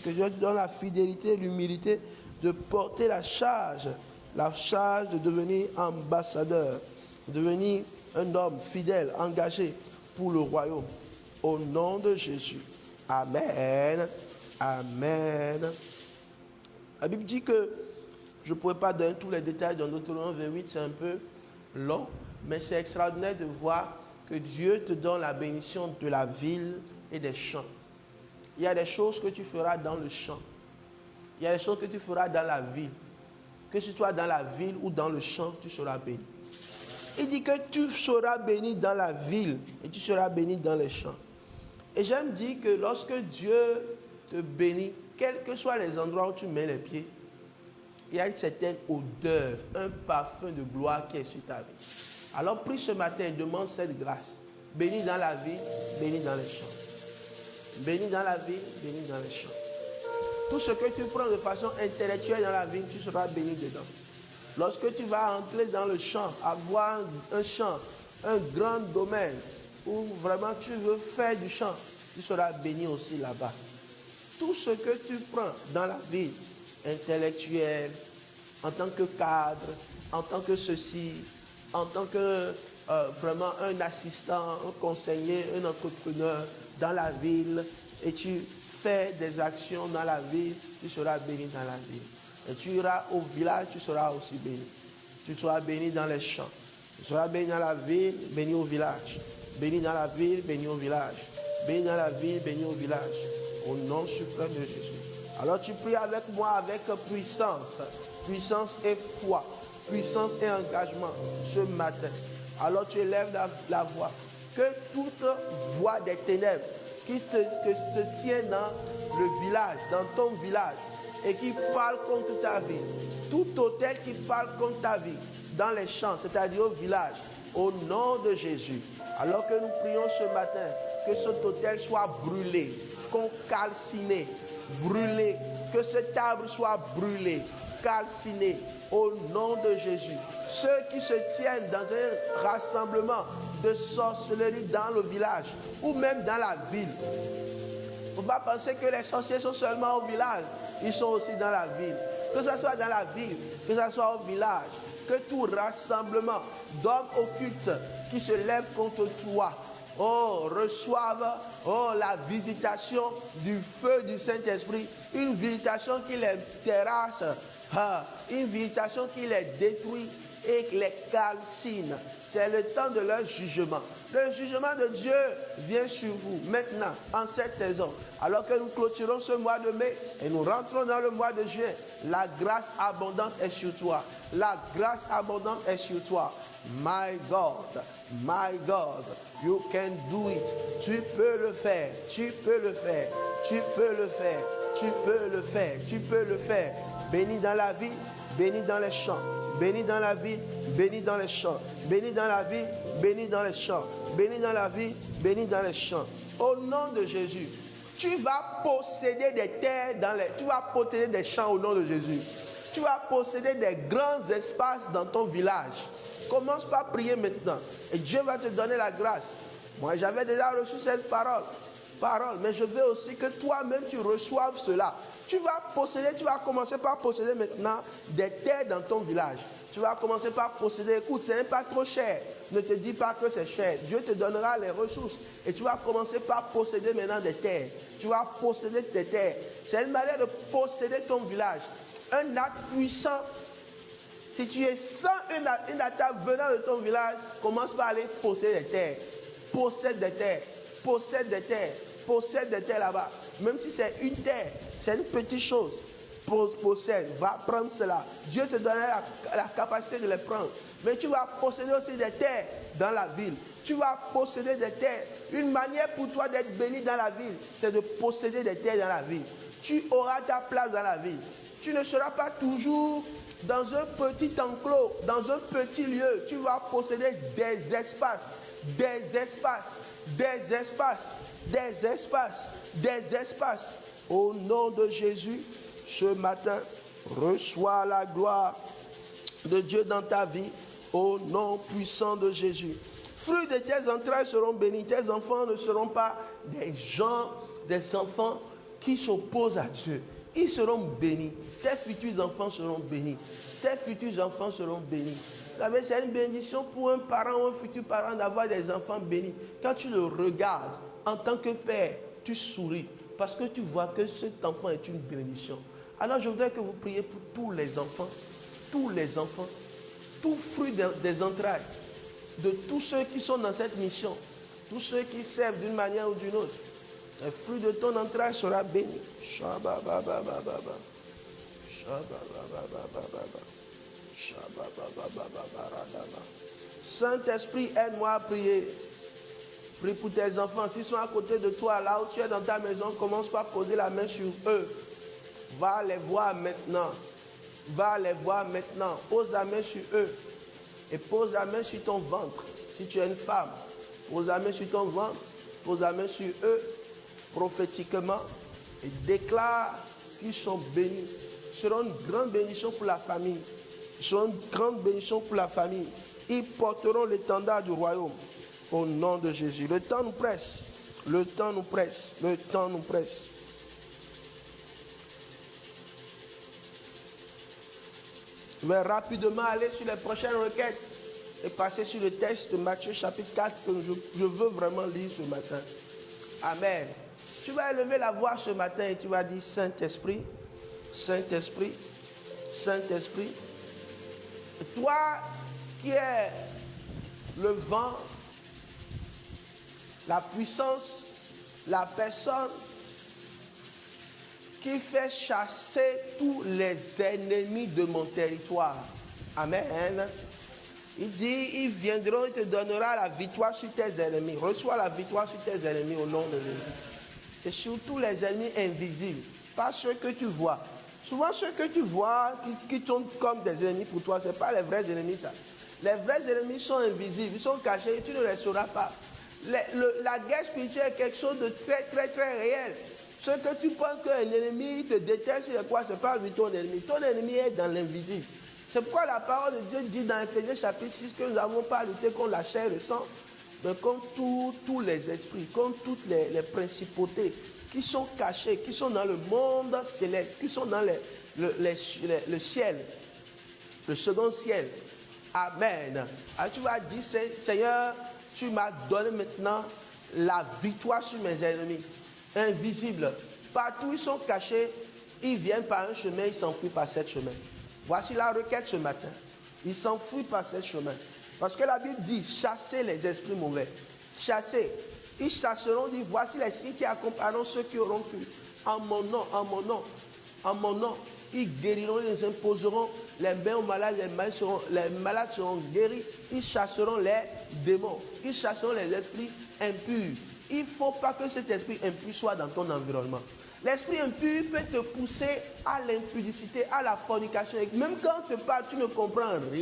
Que Dieu te donne la fidélité et l'humilité de porter la charge de devenir ambassadeur, de devenir un homme fidèle, engagé pour le royaume. Au nom de Jésus. Amen. Amen. La Bible dit que, je ne pourrais pas donner tous les détails dans Deutéronome 28, c'est un peu long, mais c'est extraordinaire de voir que Dieu te donne la bénédiction de la ville et des champs. Il y a des choses que tu feras dans le champ. Il y a des choses que tu feras dans la ville. Que ce soit dans la ville ou dans le champ, tu seras béni. Il dit que tu seras béni dans la ville et tu seras béni dans les champs. Et j'aime dire que lorsque Dieu te bénit, quels que soient les endroits où tu mets les pieds, il y a une certaine odeur, un parfum de gloire qui est sur ta vie. Alors prie ce matin et demande cette grâce. béni dans la vie, béni dans les champs. Béni dans la vie, béni dans les champs. Tout ce que tu prends de façon intellectuelle dans la vie, tu seras béni dedans. Lorsque tu vas entrer dans le champ, avoir un champ, un grand domaine, où vraiment tu veux faire du champ, tu seras béni aussi là-bas. Tout ce que tu prends dans la vie intellectuelle, en tant que cadre, en tant que ceci, en tant que vraiment un assistant, un conseiller, un entrepreneur dans la ville, et tu fais des actions dans la ville, tu seras béni dans la ville. Et tu iras au village, tu seras aussi béni. Tu seras béni dans les champs. Tu seras béni dans la ville, béni au village. Béni dans la ville, béni au village. Béni dans la ville, béni au village. Au nom suprême de Jésus. Alors tu pries avec moi avec puissance. Puissance et foi. Puissance et engagement ce matin. Alors tu élèves la voix. Que toute voix des ténèbres qui se tient dans le village, dans ton village, et qui parle contre ta vie, tout autel qui parle contre ta vie, dans les champs, c'est-à-dire au village, au nom de Jésus. Alors que nous prions ce matin, que cet autel soit brûlé, calciné, brûlé, que cet arbre soit brûlé, calciné, au nom de Jésus. Ceux qui se tiennent dans un rassemblement de sorcellerie dans le village ou même dans la ville. Il ne faut pas penser que les sorciers sont seulement au village, ils sont aussi dans la ville. Que ce soit dans la ville, que ce soit au village, que tout rassemblement d'hommes occultes qui se lèvent contre toi, reçoivent la visitation du feu du Saint-Esprit, une visitation qui les terrasse, une visitation qui les détruit et les calcine. C'est le temps de leur jugement. Le jugement de Dieu vient sur vous maintenant, en cette saison. Alors que nous clôturons ce mois de mai et nous rentrons dans le mois de juin, la grâce abondante est sur toi. La grâce abondante est sur toi. My God, you can do it. Tu peux le faire, tu peux le faire, tu peux le faire, tu peux le faire, tu peux le faire. Béni dans la vie, béni dans les champs. Béni dans la vie, béni dans les champs. Béni dans la vie, béni dans les champs. Béni dans la vie, béni dans les champs. Au nom de Jésus, tu vas posséder des terres tu vas posséder des champs au nom de Jésus. Tu vas posséder des grands espaces dans ton village. Commence par prier maintenant. Et Dieu va te donner la grâce. Moi, j'avais déjà reçu cette parole, mais je veux aussi que toi-même tu reçoives cela. Tu vas commencer par posséder maintenant des terres dans ton village. Tu vas commencer par posséder, écoute, ce n'est pas trop cher. Ne te dis pas que c'est cher. Dieu te donnera les ressources. Et tu vas commencer par posséder maintenant des terres. Tu vas posséder tes terres. C'est une manière de posséder ton village. Un acte puissant. Si tu es sans une attaque venant de ton village, commence par aller posséder des terres. Possède des terres. Possède des terres. Possède des terres là-bas. Même si c'est une terre, c'est une petite chose. Possède, va prendre cela. Dieu te donnera la capacité de les prendre. Mais tu vas posséder aussi des terres dans la ville. Tu vas posséder des terres. Une manière pour toi d'être béni dans la ville, c'est de posséder des terres dans la ville. Tu auras ta place dans la ville. Tu ne seras pas toujours dans un petit enclos, dans un petit lieu. Tu vas posséder des espaces, des espaces, des espaces, des espaces, des espaces. Au nom de Jésus, ce matin, reçois la gloire de Dieu dans ta vie, au nom puissant de Jésus. Fruits de tes entrailles seront bénis. Tes enfants ne seront pas des enfants qui s'opposent à Dieu. Ils seront bénis. Tes futurs enfants seront bénis. Tes futurs enfants seront bénis. Vous savez, c'est une bénédiction pour un parent ou un futur parent d'avoir des enfants bénis. Quand tu le regardes en tant que père, tu souris parce que tu vois que cet enfant est une bénédiction. Alors je voudrais que vous priez pour tous les enfants, tout fruit des entrailles, de tous ceux qui sont dans cette mission, tous ceux qui servent d'une manière ou d'une autre. Le fruit de ton entraille sera béni. Saint-Esprit, aide-moi à prier. Prie pour tes enfants. S'ils sont à côté de toi, là où tu es dans ta maison, commence par poser la main sur eux. Va les voir maintenant. Va les voir maintenant. Pose la main sur eux. Et pose la main sur ton ventre. Si tu es une femme, Pose la main sur ton ventre. Pose la main sur eux prophétiquement. Et déclare qu'ils sont bénis. Ils seront une grande bénédiction pour la famille. Ils seront une grande bénédiction pour la famille. Ils porteront l'étendard du royaume. Au nom de Jésus. Le temps nous presse. Le temps nous presse. Le temps nous presse. Je vais rapidement aller sur les prochaines requêtes et passer sur le texte de Matthieu chapitre 4 que je veux vraiment lire ce matin. Amen. Tu vas élever la voix ce matin et tu vas dire Saint-Esprit, Saint-Esprit, Saint-Esprit. Toi qui es le vent, la puissance, la personne qui fait chasser tous les ennemis de mon territoire. Amen. Il dit, ils viendront, il te donnera la victoire sur tes ennemis. Reçois la victoire sur tes ennemis au nom de Jésus. Et surtout les ennemis invisibles, pas ceux que tu vois. Souvent ceux que tu vois qui sont comme des ennemis pour toi, ce n'est pas les vrais ennemis ça. Les vrais ennemis sont invisibles, ils sont cachés et tu ne les sauras pas. La guerre spirituelle est quelque chose de très très très réel. Ce que tu penses qu'un ennemi te déteste, c'est quoi? Ce n'est pas lui ton ennemi. Ton ennemi est dans l'invisible. C'est pourquoi la parole de Dieu dit dans Éphésiens chapitre 6 que nous n'avons pas à lutter contre la chair et le sang, mais contre tous les esprits, contre toutes les principautés qui sont cachées, qui sont dans le monde céleste, qui sont dans le ciel, le second ciel. Amen. Alors tu vas dire, Seigneur, tu m'as donné maintenant la victoire sur mes ennemis. Invisibles. Partout ils sont cachés, ils viennent par un chemin, ils s'enfuient par ce chemin. Voici la requête ce matin. Ils s'enfuient par ce chemin. Parce que la Bible dit, chassez les esprits mauvais. Chassez. Ils chasseront, dit, voici les signes qui accompagneront ceux qui auront cru. En mon nom, en mon nom, en mon nom. Ils guériront, ils imposeront les mains aux malades, les malades seront guéris. Ils chasseront les démons. Ils chasseront les esprits impurs. Il ne faut pas que cet esprit impur soit dans ton environnement. L'esprit impur peut te pousser à l'impudicité, à la fornication. Même quand on te parle, tu ne comprends rien.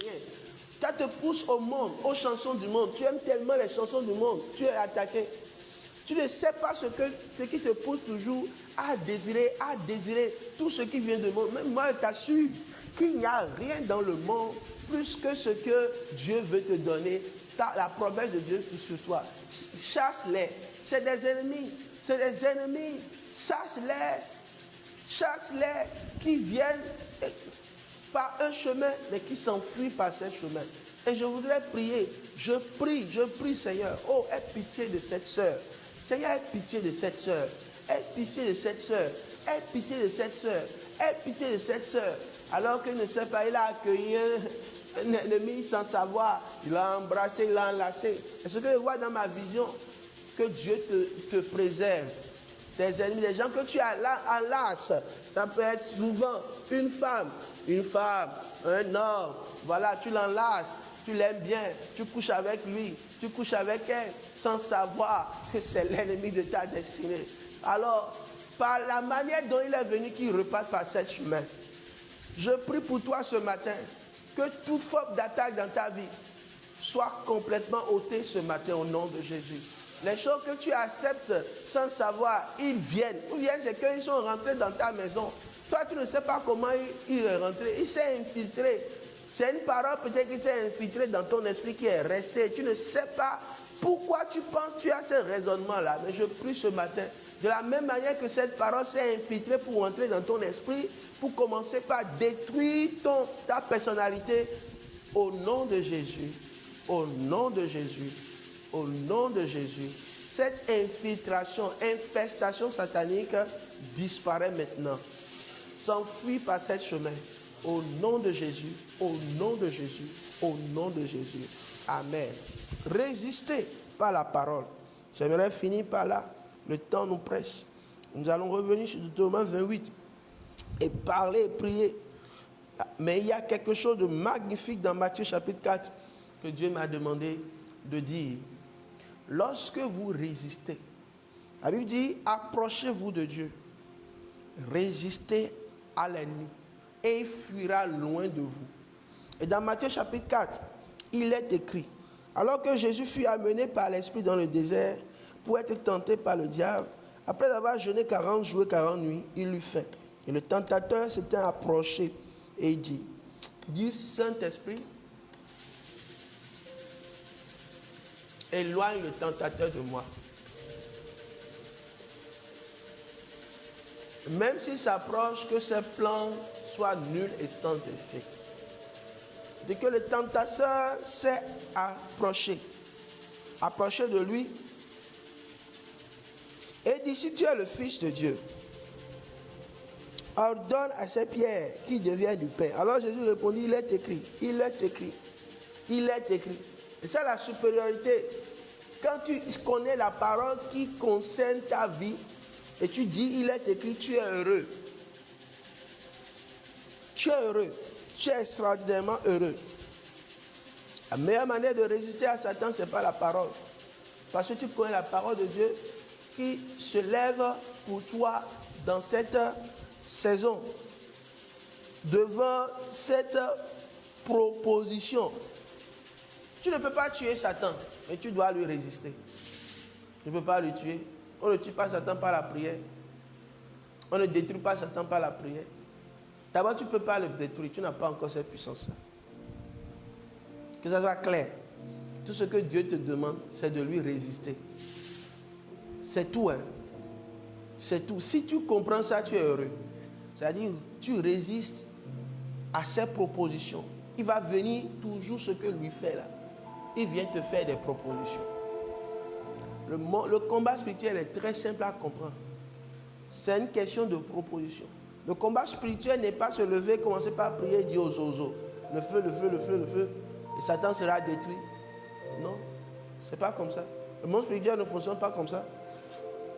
Ça te pousse au monde, aux chansons du monde. Tu aimes tellement les chansons du monde, tu es attaqué. Tu ne sais pas ce qui te pousse toujours à désirer tout ce qui vient du monde. Même moi, je t'assure qu'il n'y a rien dans le monde plus que ce que Dieu veut te donner. La promesse de Dieu sur toi. Chasse-les. C'est des ennemis. C'est des ennemis. Chasse-les. Chasse-les qui viennent par un chemin, mais qui s'enfuient par ce chemin. Et je voudrais prier. Je prie, Seigneur. Oh, aie pitié de cette sœur. Seigneur, aie pitié de cette sœur. Aie pitié de cette sœur. Aie pitié de cette sœur. Aie pitié de cette sœur. Alors qu'il ne sait pas, il a accueilli un ennemi sans savoir. Il l'a embrassé, il l'a enlacé. Et ce que je vois dans ma vision, que Dieu te préserve. Tes ennemis, les gens que tu enlaces, ça peut être souvent une femme, un homme. Voilà, tu l'enlaces, tu l'aimes bien, tu couches avec lui, tu couches avec elle, sans savoir que c'est l'ennemi de ta destinée. Alors, par la manière dont il est venu, qu'il repasse par ce chemin, je prie pour toi ce matin, que toute forme d'attaque dans ta vie soit complètement ôtée ce matin au nom de Jésus. Les choses que tu acceptes sans savoir, ils viennent. Ils viennent, c'est qu'ils sont rentrés dans ta maison. Toi, tu ne sais pas comment il est rentré. Il s'est infiltré. C'est une parole peut-être qui s'est infiltrée dans ton esprit qui est restée. Tu ne sais pas pourquoi tu penses que tu as ce raisonnement-là. Mais je prie ce matin, de la même manière que cette parole s'est infiltrée pour entrer dans ton esprit, pour commencer par détruire ta personnalité, au nom de Jésus. Au nom de Jésus. Au nom de Jésus, cette infestation satanique disparaît maintenant. S'enfuit par ce chemin. Au nom de Jésus, au nom de Jésus, au nom de Jésus. Amen. Résistez par la parole. J'aimerais finir par là. Le temps nous presse. Nous allons revenir sur Deutéronome 28 et parler et prier. Mais il y a quelque chose de magnifique dans Matthieu chapitre 4 que Dieu m'a demandé de dire. Lorsque vous résistez, la Bible dit, approchez-vous de Dieu, résistez à l'ennemi et il fuira loin de vous. Et dans Matthieu chapitre 4, il est écrit, Alors que Jésus fut amené par l'Esprit dans le désert pour être tenté par le diable, après avoir jeûné 40 jours et 40 nuits, il eut faim. Et le tentateur s'était approché et il dit, dis Saint-Esprit, éloigne le tentateur de moi. Même s'il s'approche, que ses plans soient nuls et sans effet. Dès que le tentateur s'est approché de lui, et dit, si tu es le Fils de Dieu, ordonne à ces pierres qui deviennent du pain. Alors Jésus répondit, il est écrit, il est écrit, il est écrit. Et c'est la supériorité. Quand tu connais la parole qui concerne ta vie, et tu dis, il est écrit, tu es heureux. Tu es heureux. Tu es extraordinairement heureux. La meilleure manière de résister à Satan, ce n'est pas la parole. Parce que tu connais la parole de Dieu qui se lève pour toi dans cette saison. Devant cette proposition. Tu ne peux pas tuer Satan, mais tu dois lui résister. Tu ne peux pas le tuer. On ne tue pas Satan par la prière. On ne détruit pas Satan par la prière. D'abord, tu ne peux pas le détruire. Tu n'as pas encore cette puissance-là. Que ça soit clair. Tout ce que Dieu te demande, c'est de lui résister. C'est tout, hein. C'est tout. Si tu comprends ça, tu es heureux. C'est-à-dire, tu résistes à ses propositions. Il va venir toujours ce que lui fait là. Il vient te faire des propositions. Le combat spirituel est très simple à comprendre. C'est une question de proposition. Le combat spirituel n'est pas se lever, commencer par prier, dire aux oiseaux, le feu, le feu, le feu, le feu, et Satan sera détruit. Non, c'est pas comme ça. Le monde spirituel ne fonctionne pas comme ça.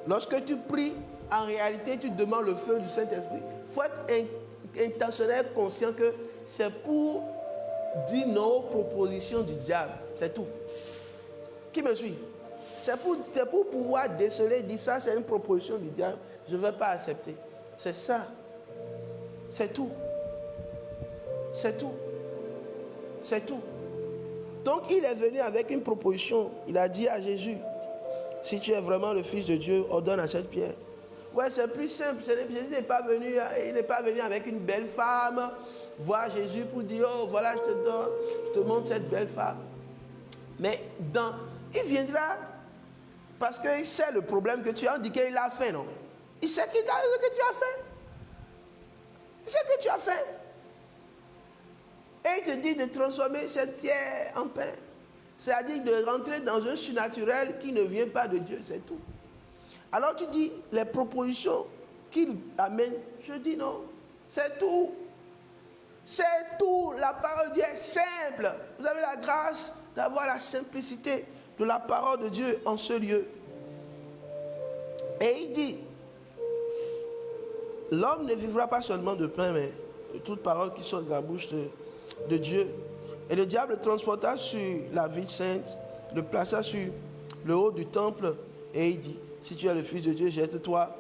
Lorsque tu pries, en réalité, tu demandes le feu du Saint-Esprit. Il faut être intentionnel, conscient que c'est pour dire non aux propositions du diable. C'est tout. Qui me suit? C'est pour pouvoir déceler, dire ça, c'est une proposition du diable. Je ne vais pas accepter. C'est ça. C'est tout. C'est tout. C'est tout. Donc il est venu avec une proposition. Il a dit à Jésus, si tu es vraiment le Fils de Dieu, ordonne à cette pierre. Ouais, c'est plus simple. Jésus n'est pas venu, il n'est pas venu avec une belle femme, voir Jésus pour dire, oh voilà, je te donne, je te montre cette belle femme. Mais il viendra parce qu'il sait le problème que tu as. On dit qu'il a fait, non? Il sait qu'il a ce que tu as fait. Il sait que tu as fait. Et il te dit de transformer cette pierre en pain. C'est-à-dire de rentrer dans un surnaturel qui ne vient pas de Dieu, c'est tout. Alors tu dis, les propositions qu'il amène, je dis non, c'est tout. C'est tout. La parole de Dieu est simple. Vous avez la grâce d'avoir la simplicité de la parole de Dieu en ce lieu. Et il dit, l'homme ne vivra pas seulement de pain, mais de toute parole qui sort de la bouche de Dieu. Et le diable le transporta sur la ville sainte, le plaça sur le haut du temple, et il dit, si tu es le Fils de Dieu, jette-toi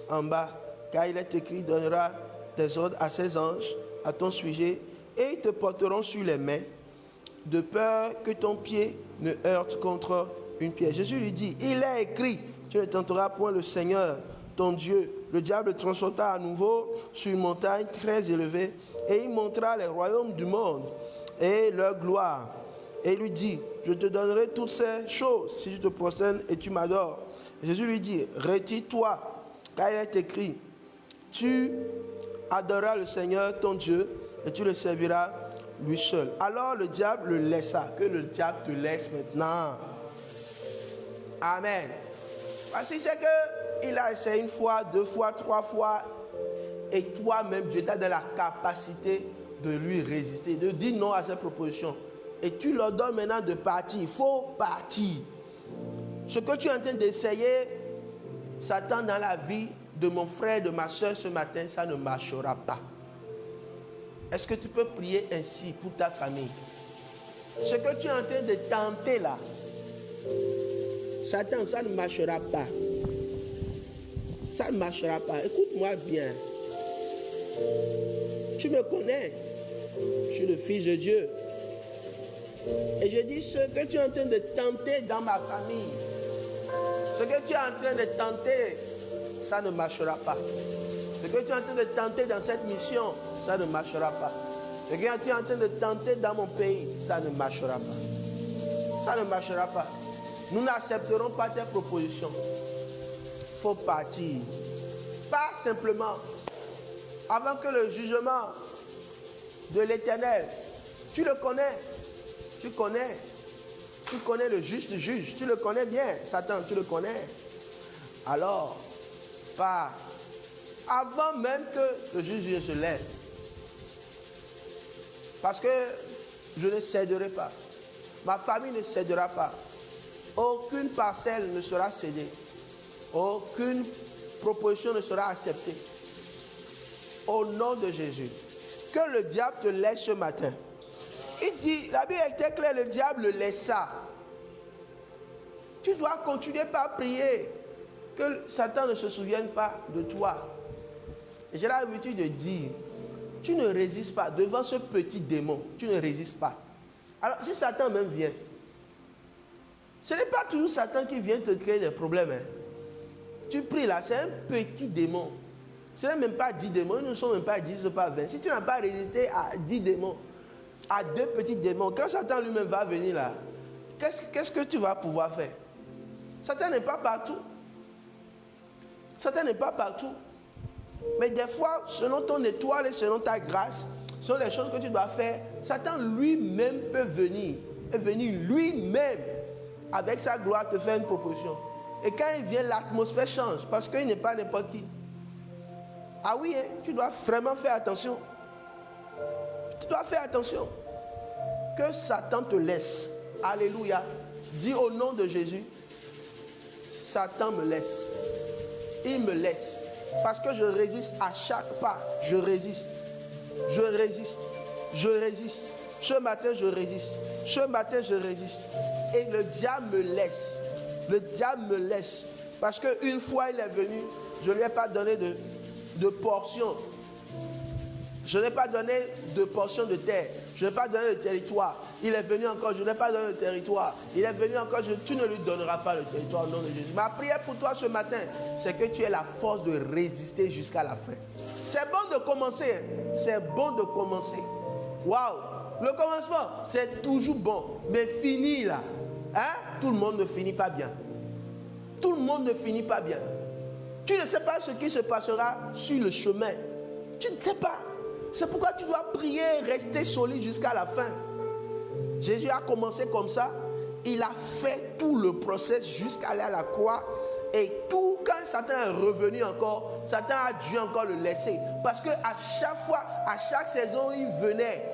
en bas, car il est écrit, donnera des ordres à ses anges à ton sujet, et ils te porteront sur les mains, de peur que ton pied ne heurte contre une pierre. Jésus lui dit, il est écrit, tu ne tenteras point le Seigneur, ton Dieu. Le diable le transporta à nouveau sur une montagne très élevée, et il montra les royaumes du monde et leur gloire. Et il lui dit, je te donnerai toutes ces choses si tu te prosternes et tu m'adores. Jésus lui dit, retire-toi, car il est écrit, tu adoreras le Seigneur ton Dieu et tu le serviras lui seul. Alors le diable le laissa. Que le diable te laisse maintenant. Amen. Parce qu'il sait qu'il a essayé une fois, deux fois, trois fois, et toi-même, Dieu t'a donné la capacité de lui résister, de dire non à ses propositions. Et tu leur donnes maintenant de partir. Il faut partir. Ce que tu es en train d'essayer, Satan, dans la vie de mon frère, de ma soeur ce matin, ça ne marchera pas. Est-ce que tu peux prier ainsi pour ta famille? Ce que tu es en train de tenter là, Satan, ça ne marchera pas. Ça ne marchera pas. Écoute-moi bien. Tu me connais. Je suis le Fils de Dieu. Et je dis, ce que tu es en train de tenter dans ma famille, ce que tu es en train de tenter, ça ne marchera pas. Ce que tu es en train de tenter dans cette mission, ça ne marchera pas. Ce que tu es en train de tenter dans mon pays, ça ne marchera pas. Ça ne marchera pas. Nous n'accepterons pas tes propositions. Il faut partir. Pas simplement. Avant que le jugement de l'Éternel, tu le connais. Tu connais le juste juge. Tu le connais bien, Satan, tu le connais. Alors, pas avant même que le juge se lève. Parce que je ne céderai pas. Ma famille ne cédera pas. Aucune parcelle ne sera cédée. Aucune proposition ne sera acceptée. Au nom de Jésus. Que le diable te laisse ce matin. Il dit, la Bible était claire, le diable le laissa. Tu dois continuer par prier. Que Satan ne se souvienne pas de toi. Et j'ai l'habitude de dire, tu ne résistes pas devant ce petit démon. Tu ne résistes pas. Alors, si Satan même vient, ce n'est pas toujours Satan qui vient te créer des problèmes. Hein. Tu pries là, c'est un petit démon. Ce n'est même pas 10 démons, nous ne sommes même pas 10, ce n'est pas 20. Si tu n'as pas résisté à 10 démons, à 2 petits démons, quand Satan lui-même va venir là, qu'est-ce que tu vas pouvoir faire? Satan n'est pas partout. Satan n'est pas partout. Mais des fois, selon ton étoile et selon ta grâce, selon les choses que tu dois faire, Satan lui-même peut venir. Et venir lui-même, avec sa gloire, te faire une proposition. Et quand il vient, l'atmosphère change, parce qu'il n'est pas n'importe qui. Ah oui, hein, tu dois vraiment faire attention. Tu dois faire attention. Que Satan te laisse. Alléluia. Dis au nom de Jésus, Satan me laisse. Il me laisse. Parce que je résiste à chaque pas. Je résiste. Je résiste. Je résiste. Ce matin, je résiste. Ce matin, je résiste. Et le diable me laisse. Le diable me laisse. Parce qu'une fois, il est venu, je ne lui ai pas donné de portion. Je n'ai pas donné de portion de terre. Je n'ai pas donné de territoire. Il est venu encore, je n'ai pas donné de territoire. Il est venu encore, tu ne lui donneras pas le territoire au nom de Jésus. Ma prière pour toi ce matin, c'est que tu aies la force de résister jusqu'à la fin. C'est bon de commencer. C'est bon de commencer. Waouh! Le commencement, c'est toujours bon. Mais fini là. Hein? Tout le monde ne finit pas bien. Tout le monde ne finit pas bien. Tu ne sais pas ce qui se passera sur le chemin. Tu ne sais pas. C'est pourquoi tu dois prier, rester solide jusqu'à la fin. Jésus a commencé comme ça. Il a fait tout le process jusqu'à aller à la croix. Et tout, quand Satan est revenu encore, Satan a dû encore le laisser. Parce qu'à chaque fois, à chaque saison, il venait.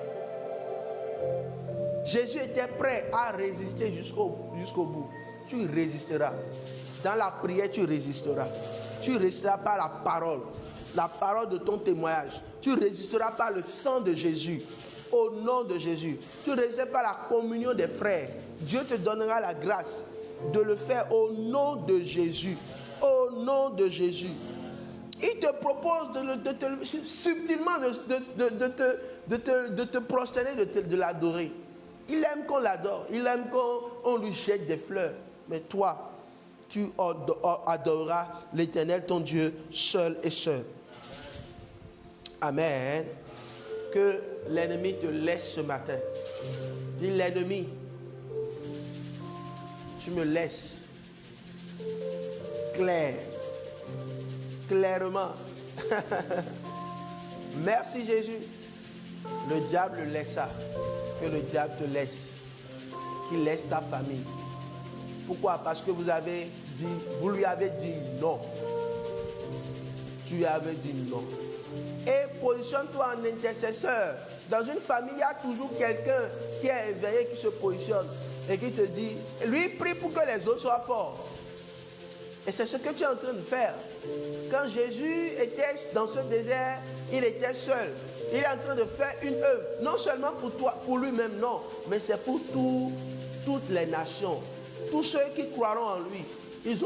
Jésus était prêt à résister jusqu'au bout. Tu résisteras. Dans la prière, tu résisteras. Tu résisteras par la parole de ton témoignage. Tu résisteras par le sang de Jésus. Au nom de Jésus. Tu résisteras par la communion des frères. Dieu te donnera la grâce de le faire au nom de Jésus. Au nom de Jésus. Il te propose subtilement de te prosterner, de l'adorer. Il aime qu'on l'adore. Il aime qu'on lui jette des fleurs. Mais toi, tu adoreras l'Éternel, ton Dieu, seul et seul. Amen. Que l'ennemi te laisse ce matin. Dis l'ennemi, tu me laisses clairement. Merci Jésus. Le diable le laissa. Que le diable te laisse. Qu'il laisse ta famille. Pourquoi? Parce que vous lui avez dit non. Tu lui avais dit non. Et positionne-toi en intercesseur. Dans une famille, il y a toujours quelqu'un qui est éveillé, qui se positionne et qui te dit, lui prie pour que les autres soient forts. Et c'est ce que tu es en train de faire. Quand Jésus était dans ce désert, il était seul. Il est en train de faire une œuvre. Non seulement pour toi, pour lui-même, non. Mais c'est pour toutes les nations. Tous ceux qui croiront en lui. Ils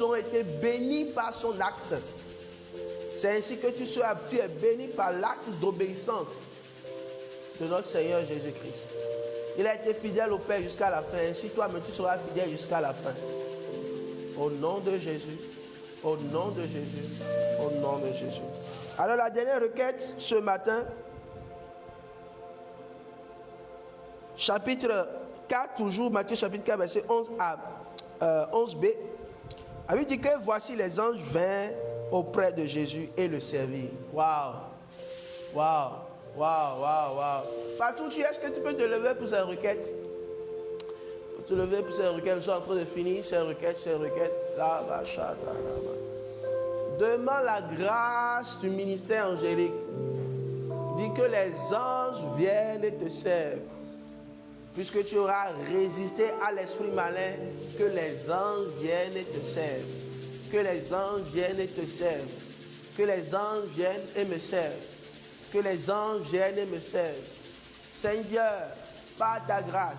ont été bénis par son acte. C'est ainsi que tu es béni par l'acte d'obéissance de notre Seigneur Jésus-Christ. Il a été fidèle au Père jusqu'à la fin. Ainsi, toi-même, tu seras fidèle jusqu'à la fin. Au nom de Jésus. Au nom de Jésus. Au nom de Jésus. Alors, la dernière requête ce matin, chapitre 4, toujours, Matthieu chapitre 4, verset 11 à 11b. La Bible dit que voici les anges vinrent auprès de Jésus et le servirent. Waouh! Waouh! Waouh! Waouh! Waouh! Partout où tu es, est-ce que tu peux te lever pour cette requête? Te lever pour ces requêtes, je suis en train de finir ces requêtes, là, là, demande la grâce du ministère angélique. Dis que les anges viennent et te servent. Puisque tu auras résisté à l'esprit malin, que les anges viennent et te servent. Que les anges viennent et te servent. Que les anges viennent et me servent. Que les anges viennent et me servent. Seigneur, par ta grâce,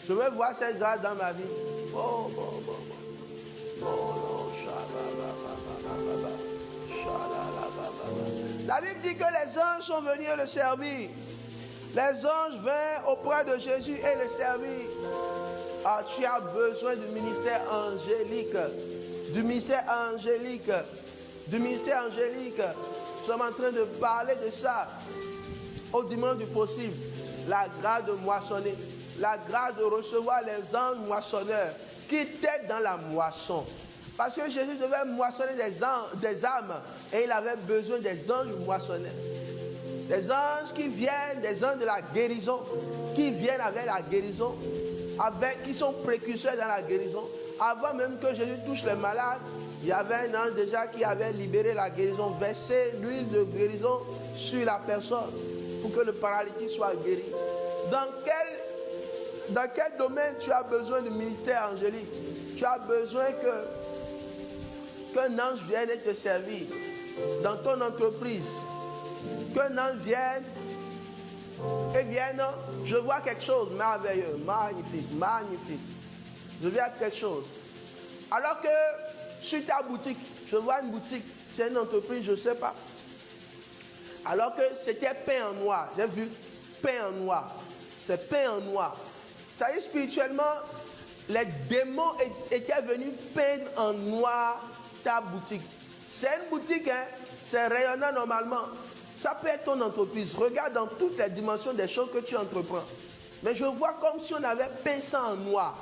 je veux voir cette grâce dans ma vie. La Bible dit que les anges sont venus le servir. Les anges vinrent auprès de Jésus et le servir. Ah, tu as besoin du ministère angélique. Du ministère angélique. Du ministère angélique. Nous sommes en train de parler de ça. Au dimanche du possible. La grâce de moissonner. La grâce de recevoir les anges moissonneurs qui t'aident dans la moisson. Parce que Jésus devait moissonner des âmes et il avait besoin des anges moissonneurs. Des anges qui viennent, des anges de la guérison, qui viennent avec la guérison, qui sont précurseurs dans la guérison. Avant même que Jésus touche les malades, il y avait un ange déjà qui avait libéré la guérison, versé l'huile de guérison sur la personne pour que le paralytique soit guéri. Dans quel domaine tu as besoin du ministère angélique? Tu as besoin qu'un ange vienne te servir dans ton entreprise. Qu'un ange vienne et vienne. Je vois quelque chose merveilleux, magnifique, magnifique. Je vois quelque chose. Alors que sur ta boutique, je vois une boutique, c'est une entreprise, je ne sais pas. Alors que c'était peint en noir. J'ai vu peint en noir. C'est peint en noir. C'est-à-dire spirituellement, les démons étaient venus peindre en noir ta boutique. C'est une boutique, hein, c'est rayonnant normalement. Ça peut être ton entreprise. Regarde dans toutes les dimensions des choses que tu entreprends. Mais je vois comme si on avait peint ça en noir.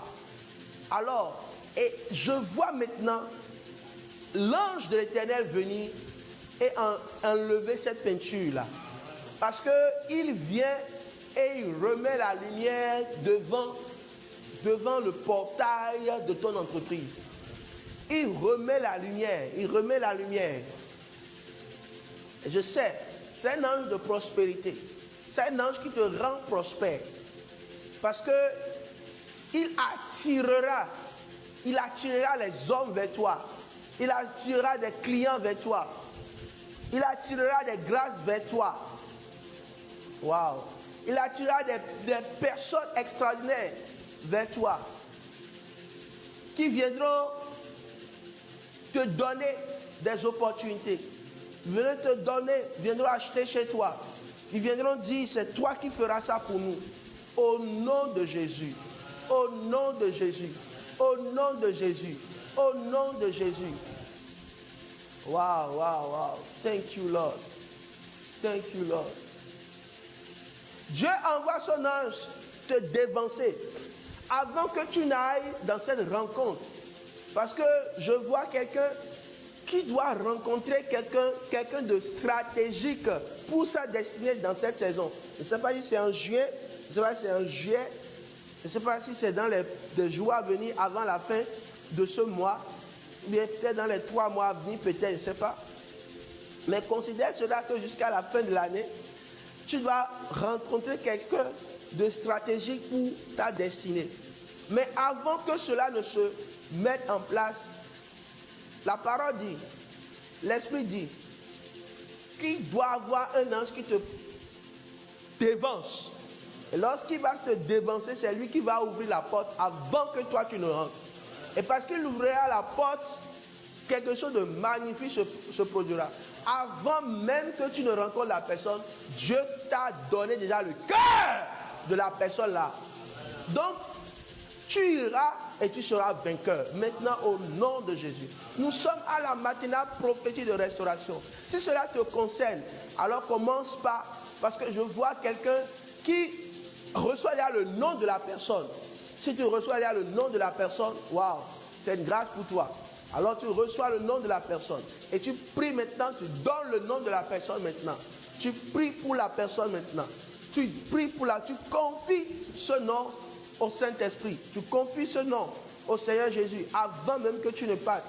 Alors, et je vois maintenant l'ange de l'Éternel venir et enlever cette peinture-là. Parce qu'il vient et il remet la lumière devant le portail de ton entreprise. Il remet la lumière, il remet la lumière. Et je sais, c'est un ange de prospérité. C'est un ange qui te rend prospère. Parce que il attirera les hommes vers toi. Il attirera des clients vers toi. Il attirera des grâces vers toi. Waouh! Il attirera des personnes extraordinaires vers toi qui viendront te donner des opportunités. Viendront acheter chez toi. Ils viendront dire, c'est toi qui feras ça pour nous. Au nom de Jésus. Au nom de Jésus. Au nom de Jésus. Au nom de Jésus. Wow, wow, wow. Thank you, Lord. Thank you, Lord. Dieu envoie son ange te dévancer avant que tu n'ailles dans cette rencontre. Parce que je vois quelqu'un qui doit rencontrer quelqu'un de stratégique pour sa destinée dans cette saison. Je ne sais pas si c'est en juillet, je ne sais pas si c'est en juillet, je ne sais pas si c'est dans les jours à venir avant la fin de ce mois, ou bien peut-être dans les 3 mois à venir, peut-être, je ne sais pas. Mais considère cela que jusqu'à la fin de l'année, tu dois rencontrer quelqu'un de stratégique pour ta destinée. Mais avant que cela ne se mette en place, la parole dit, l'Esprit dit, qu'il doit avoir un ange qui te dévance. Et lorsqu'il va se dévancer, c'est lui qui va ouvrir la porte avant que toi tu ne rentres. Et parce qu'il ouvrira la porte, quelque chose de magnifique se produira. Avant même que tu ne rencontres la personne, Dieu t'a donné déjà le cœur de la personne là. Donc, tu iras et tu seras vainqueur. Maintenant, au nom de Jésus. Nous sommes à la matinale prophétique de restauration. Si cela te concerne, alors commence par... Parce que je vois quelqu'un qui reçoit déjà le nom de la personne. Si tu reçois déjà le nom de la personne, waouh, c'est une grâce pour toi. Alors tu reçois le nom de la personne. Et tu pries maintenant, tu donnes le nom de la personne maintenant. Tu pries pour la personne maintenant. Tu pries pour tu confies ce nom au Saint-Esprit. Tu confies ce nom au Seigneur Jésus avant même que tu ne partes.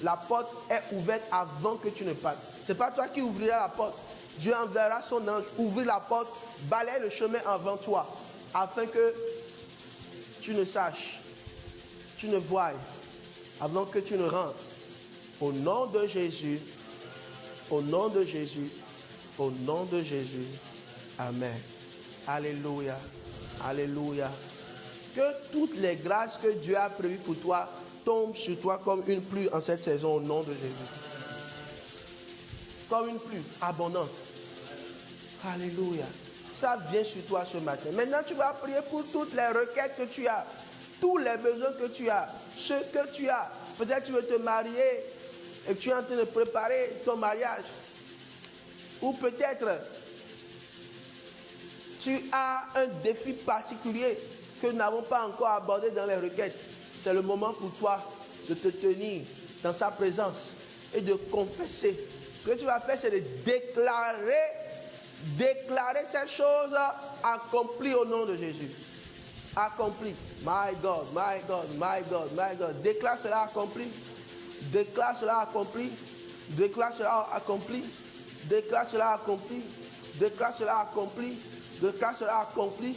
La porte est ouverte avant que tu ne partes. Ce n'est pas toi qui ouvriras la porte. Dieu enverra son ange, ouvrir la porte, balayer le chemin avant toi, afin que tu ne saches, tu ne voies, avant que tu ne rentres. Au nom de Jésus, au nom de Jésus, au nom de Jésus. Amen. Alléluia. Alléluia. Que toutes les grâces que Dieu a prévues pour toi tombent sur toi comme une pluie en cette saison au nom de Jésus. Comme une pluie abondante. Alléluia. Ça vient sur toi ce matin. Maintenant, tu vas prier pour toutes les requêtes que tu as, tous les besoins que tu as, ce que tu as. Peut-être tu veux te marier et tu es en train de préparer ton mariage. Ou peut-être tu as un défi particulier que nous n'avons pas encore abordé dans les requêtes. C'est le moment pour toi de te tenir dans sa présence et de confesser. Ce que tu vas faire, c'est de déclarer ces choses accomplies au nom de Jésus. Accompli. My God, my God, my God, my God. Déclare cela accompli. Déclare cela accompli. Déclare cela accompli. Déclare cela accompli. Déclare cela accompli. Déclare cela accompli.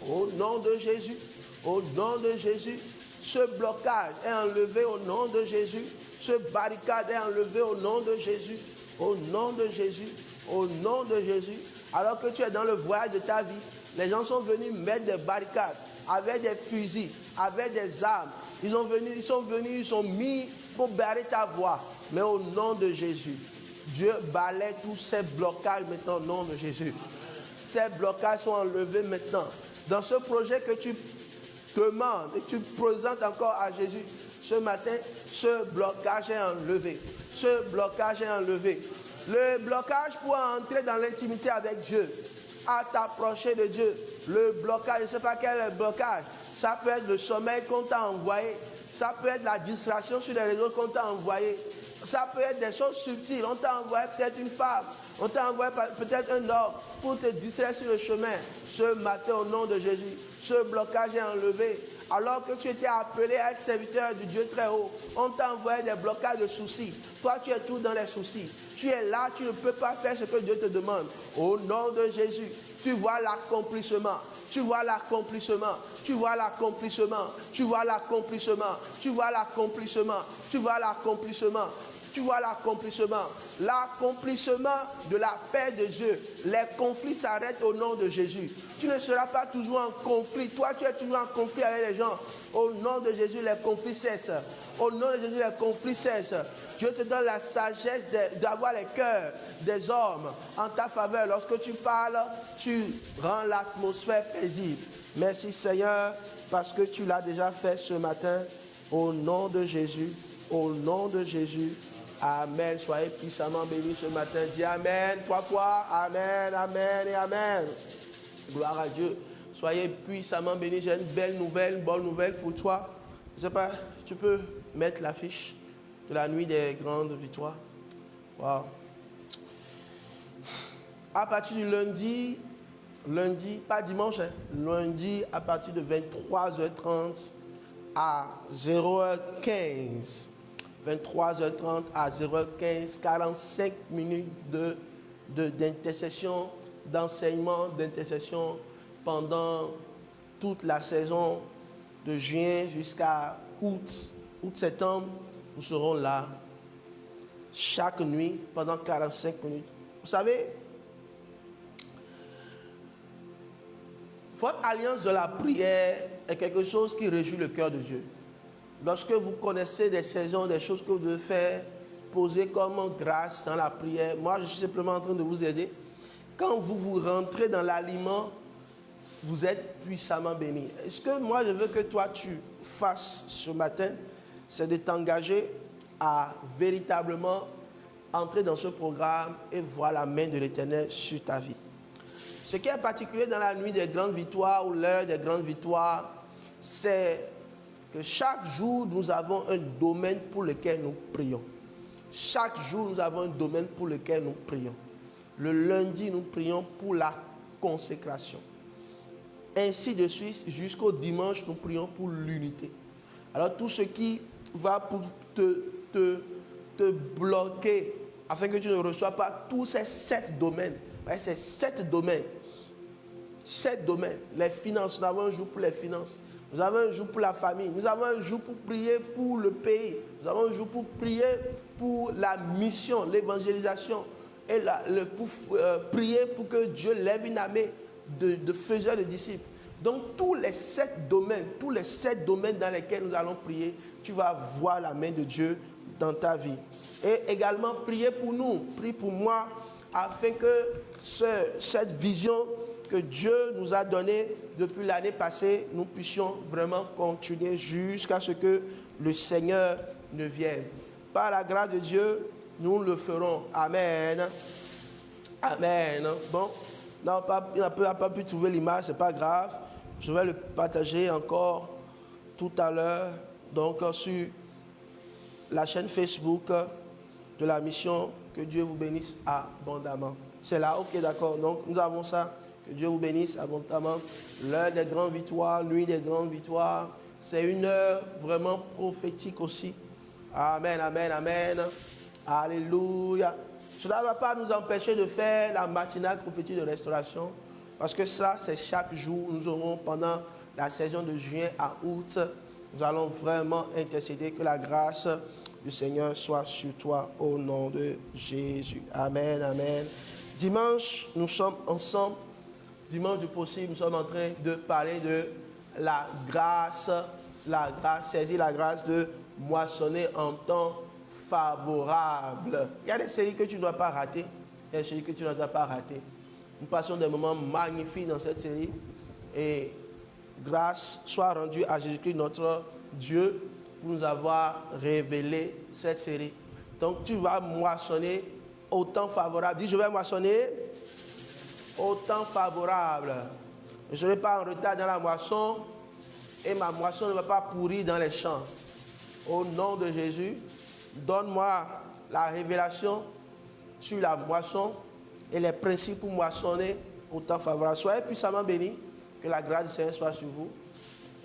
Au nom de Jésus. Au nom de Jésus. Ce blocage est enlevé au nom de Jésus. Ce barricade est enlevé au nom de Jésus. Au nom de Jésus. Au nom de Jésus. Alors que tu es dans le voyage de ta vie, les gens sont venus mettre des barricades avec des fusils, avec des armes. Ils sont venus, ils sont mis pour barrer ta voie. Mais au nom de Jésus, Dieu balaie tous ces blocages maintenant au nom de Jésus. Ces blocages sont enlevés maintenant. Dans ce projet que tu demandes et tu présentes encore à Jésus ce matin, ce blocage est enlevé. Ce blocage est enlevé. Le blocage pour entrer dans l'intimité avec Dieu, à t'approcher de Dieu. Le blocage, je ne sais pas quel est le blocage. Ça peut être le sommeil qu'on t'a envoyé. Ça peut être la distraction sur les réseaux qu'on t'a envoyé. Ça peut être des choses subtiles. On t'a envoyé peut-être une femme. On t'a envoyé peut-être un homme pour te distraire sur le chemin. Ce matin, au nom de Jésus, ce blocage est enlevé. Alors que tu étais appelé à être serviteur du Dieu très haut, on t'a envoyé des blocages de soucis. Toi, tu es tout dans les soucis. Tu es là, tu ne peux pas faire ce que Dieu te demande. Au nom de Jésus, tu vois l'accomplissement. Tu vois l'accomplissement. Tu vois l'accomplissement. Tu vois l'accomplissement. Tu vois l'accomplissement. Tu vois l'accomplissement. Tu vois l'accomplissement. L'accomplissement de la paix de Dieu. Les conflits s'arrêtent au nom de Jésus. Tu ne seras pas toujours en conflit. Toi, tu es toujours en conflit avec les gens. Au nom de Jésus, les conflits cessent. Au nom de Jésus, les conflits cessent. Dieu te donne la sagesse d'avoir les cœurs des hommes en ta faveur. Lorsque tu parles, tu rends l'atmosphère paisible. Merci Seigneur, parce que tu l'as déjà fait ce matin. Au nom de Jésus. Au nom de Jésus. Amen. Soyez puissamment bénis ce matin. Dis Amen 3 fois. Amen, Amen et Amen. Gloire à Dieu. Soyez puissamment bénis. J'ai une belle nouvelle, une bonne nouvelle pour toi. Je ne sais pas, tu peux mettre l'affiche de la nuit des grandes victoires. Wow. À partir du lundi, pas dimanche, lundi à partir de 23h30 à 0h15. 23h30 à 0h15, 45 minutes d'intercession, d'enseignement, d'intercession pendant toute la saison de juin jusqu'à août-septembre. Nous serons là chaque nuit pendant 45 minutes. Vous savez, votre alliance de la prière est quelque chose qui réjouit le cœur de Dieu. lorsque vous connaissez des saisons, des choses que vous devez faire, poser comme grâce dans la prière. Moi, je suis simplement en train de vous aider. Quand vous rentrez dans l'aliment, vous êtes puissamment béni. Ce que moi, je veux que toi, tu fasses ce matin, c'est de t'engager à véritablement entrer dans ce programme et voir la main de l'Éternel sur ta vie. Ce qui est particulier dans la nuit des grandes victoires ou l'heure des grandes victoires, c'est que chaque jour, nous avons un domaine pour lequel nous prions. Chaque jour, nous avons un domaine pour lequel nous prions. Le lundi, nous prions pour la consécration. Ainsi de suite, jusqu'au dimanche, nous prions pour l'unité. Alors, tout ce qui va pour te bloquer, afin que tu ne reçoives pas tous ces 7 domaines. Ces 7 domaines. 7 domaines. Les finances, nous avons un jour pour les finances. Nous avons un jour pour la famille. Nous avons un jour pour prier pour le pays. Nous avons un jour pour prier pour la mission, l'évangélisation. Et pour prier pour que Dieu lève une armée de faiseurs de disciples. Donc tous les 7 domaines dans lesquels nous allons prier, tu vas voir la main de Dieu dans ta vie. Et également prier pour nous, prie pour moi, afin que cette vision que Dieu nous a donnée depuis l'année passée, nous puissions vraiment continuer jusqu'à ce que le Seigneur ne vienne. Par la grâce de Dieu, nous le ferons. Amen. Amen. Bon, il n'a pas pu trouver l'image, ce n'est pas grave. Je vais le partager encore tout à l'heure, donc sur la chaîne Facebook de la mission. Que Dieu vous bénisse abondamment. C'est là, ok, d'accord. Donc, nous avons ça. Que Dieu vous bénisse abondamment. L'heure des grandes victoires, nuit des grandes victoires. C'est une heure vraiment prophétique aussi. Amen, amen, amen. Alléluia. Cela ne va pas nous empêcher de faire la matinale prophétique de restauration. Parce que ça, c'est chaque jour. Nous aurons pendant la saison de juin à août. Nous allons vraiment intercéder que la grâce du Seigneur soit sur toi au nom de Jésus. Amen, amen. Dimanche, nous sommes ensemble. Dimanche du possible, nous sommes en train de parler de la grâce, saisir la grâce de moissonner en temps favorable. Il y a des séries que tu ne dois pas rater. Il y a des séries que tu ne dois pas rater. Nous passons des moments magnifiques dans cette série. Et grâce soit rendue à Jésus-Christ, notre Dieu, pour nous avoir révélé cette série. Donc tu vas moissonner au temps favorable. Dis, je vais moissonner au temps favorable. Je ne serai pas en retard dans la moisson et ma moisson ne va pas pourrir dans les champs. Au nom de Jésus, donne-moi la révélation sur la moisson et les principes pour moissonner au temps favorable. Soyez puissamment bénis, que la grâce du Seigneur soit sur vous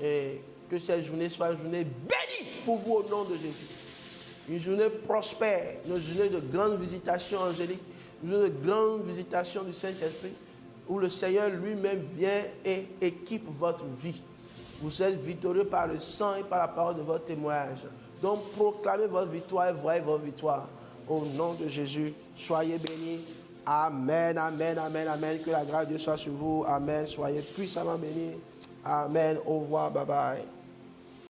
et que cette journée soit une journée bénie pour vous au nom de Jésus. Une journée prospère, une journée de grande visitation angélique, une journée de grande visitation du Saint-Esprit, où le Seigneur lui-même vient et équipe votre vie. Vous êtes victorieux par le sang et par la parole de votre témoignage. Donc proclamez votre victoire et voyez votre victoire. Au nom de Jésus, soyez bénis. Amen, amen, amen, amen. Que la grâce de Dieu soit sur vous. Amen. Soyez puissamment bénis. Amen. Au revoir. Bye bye.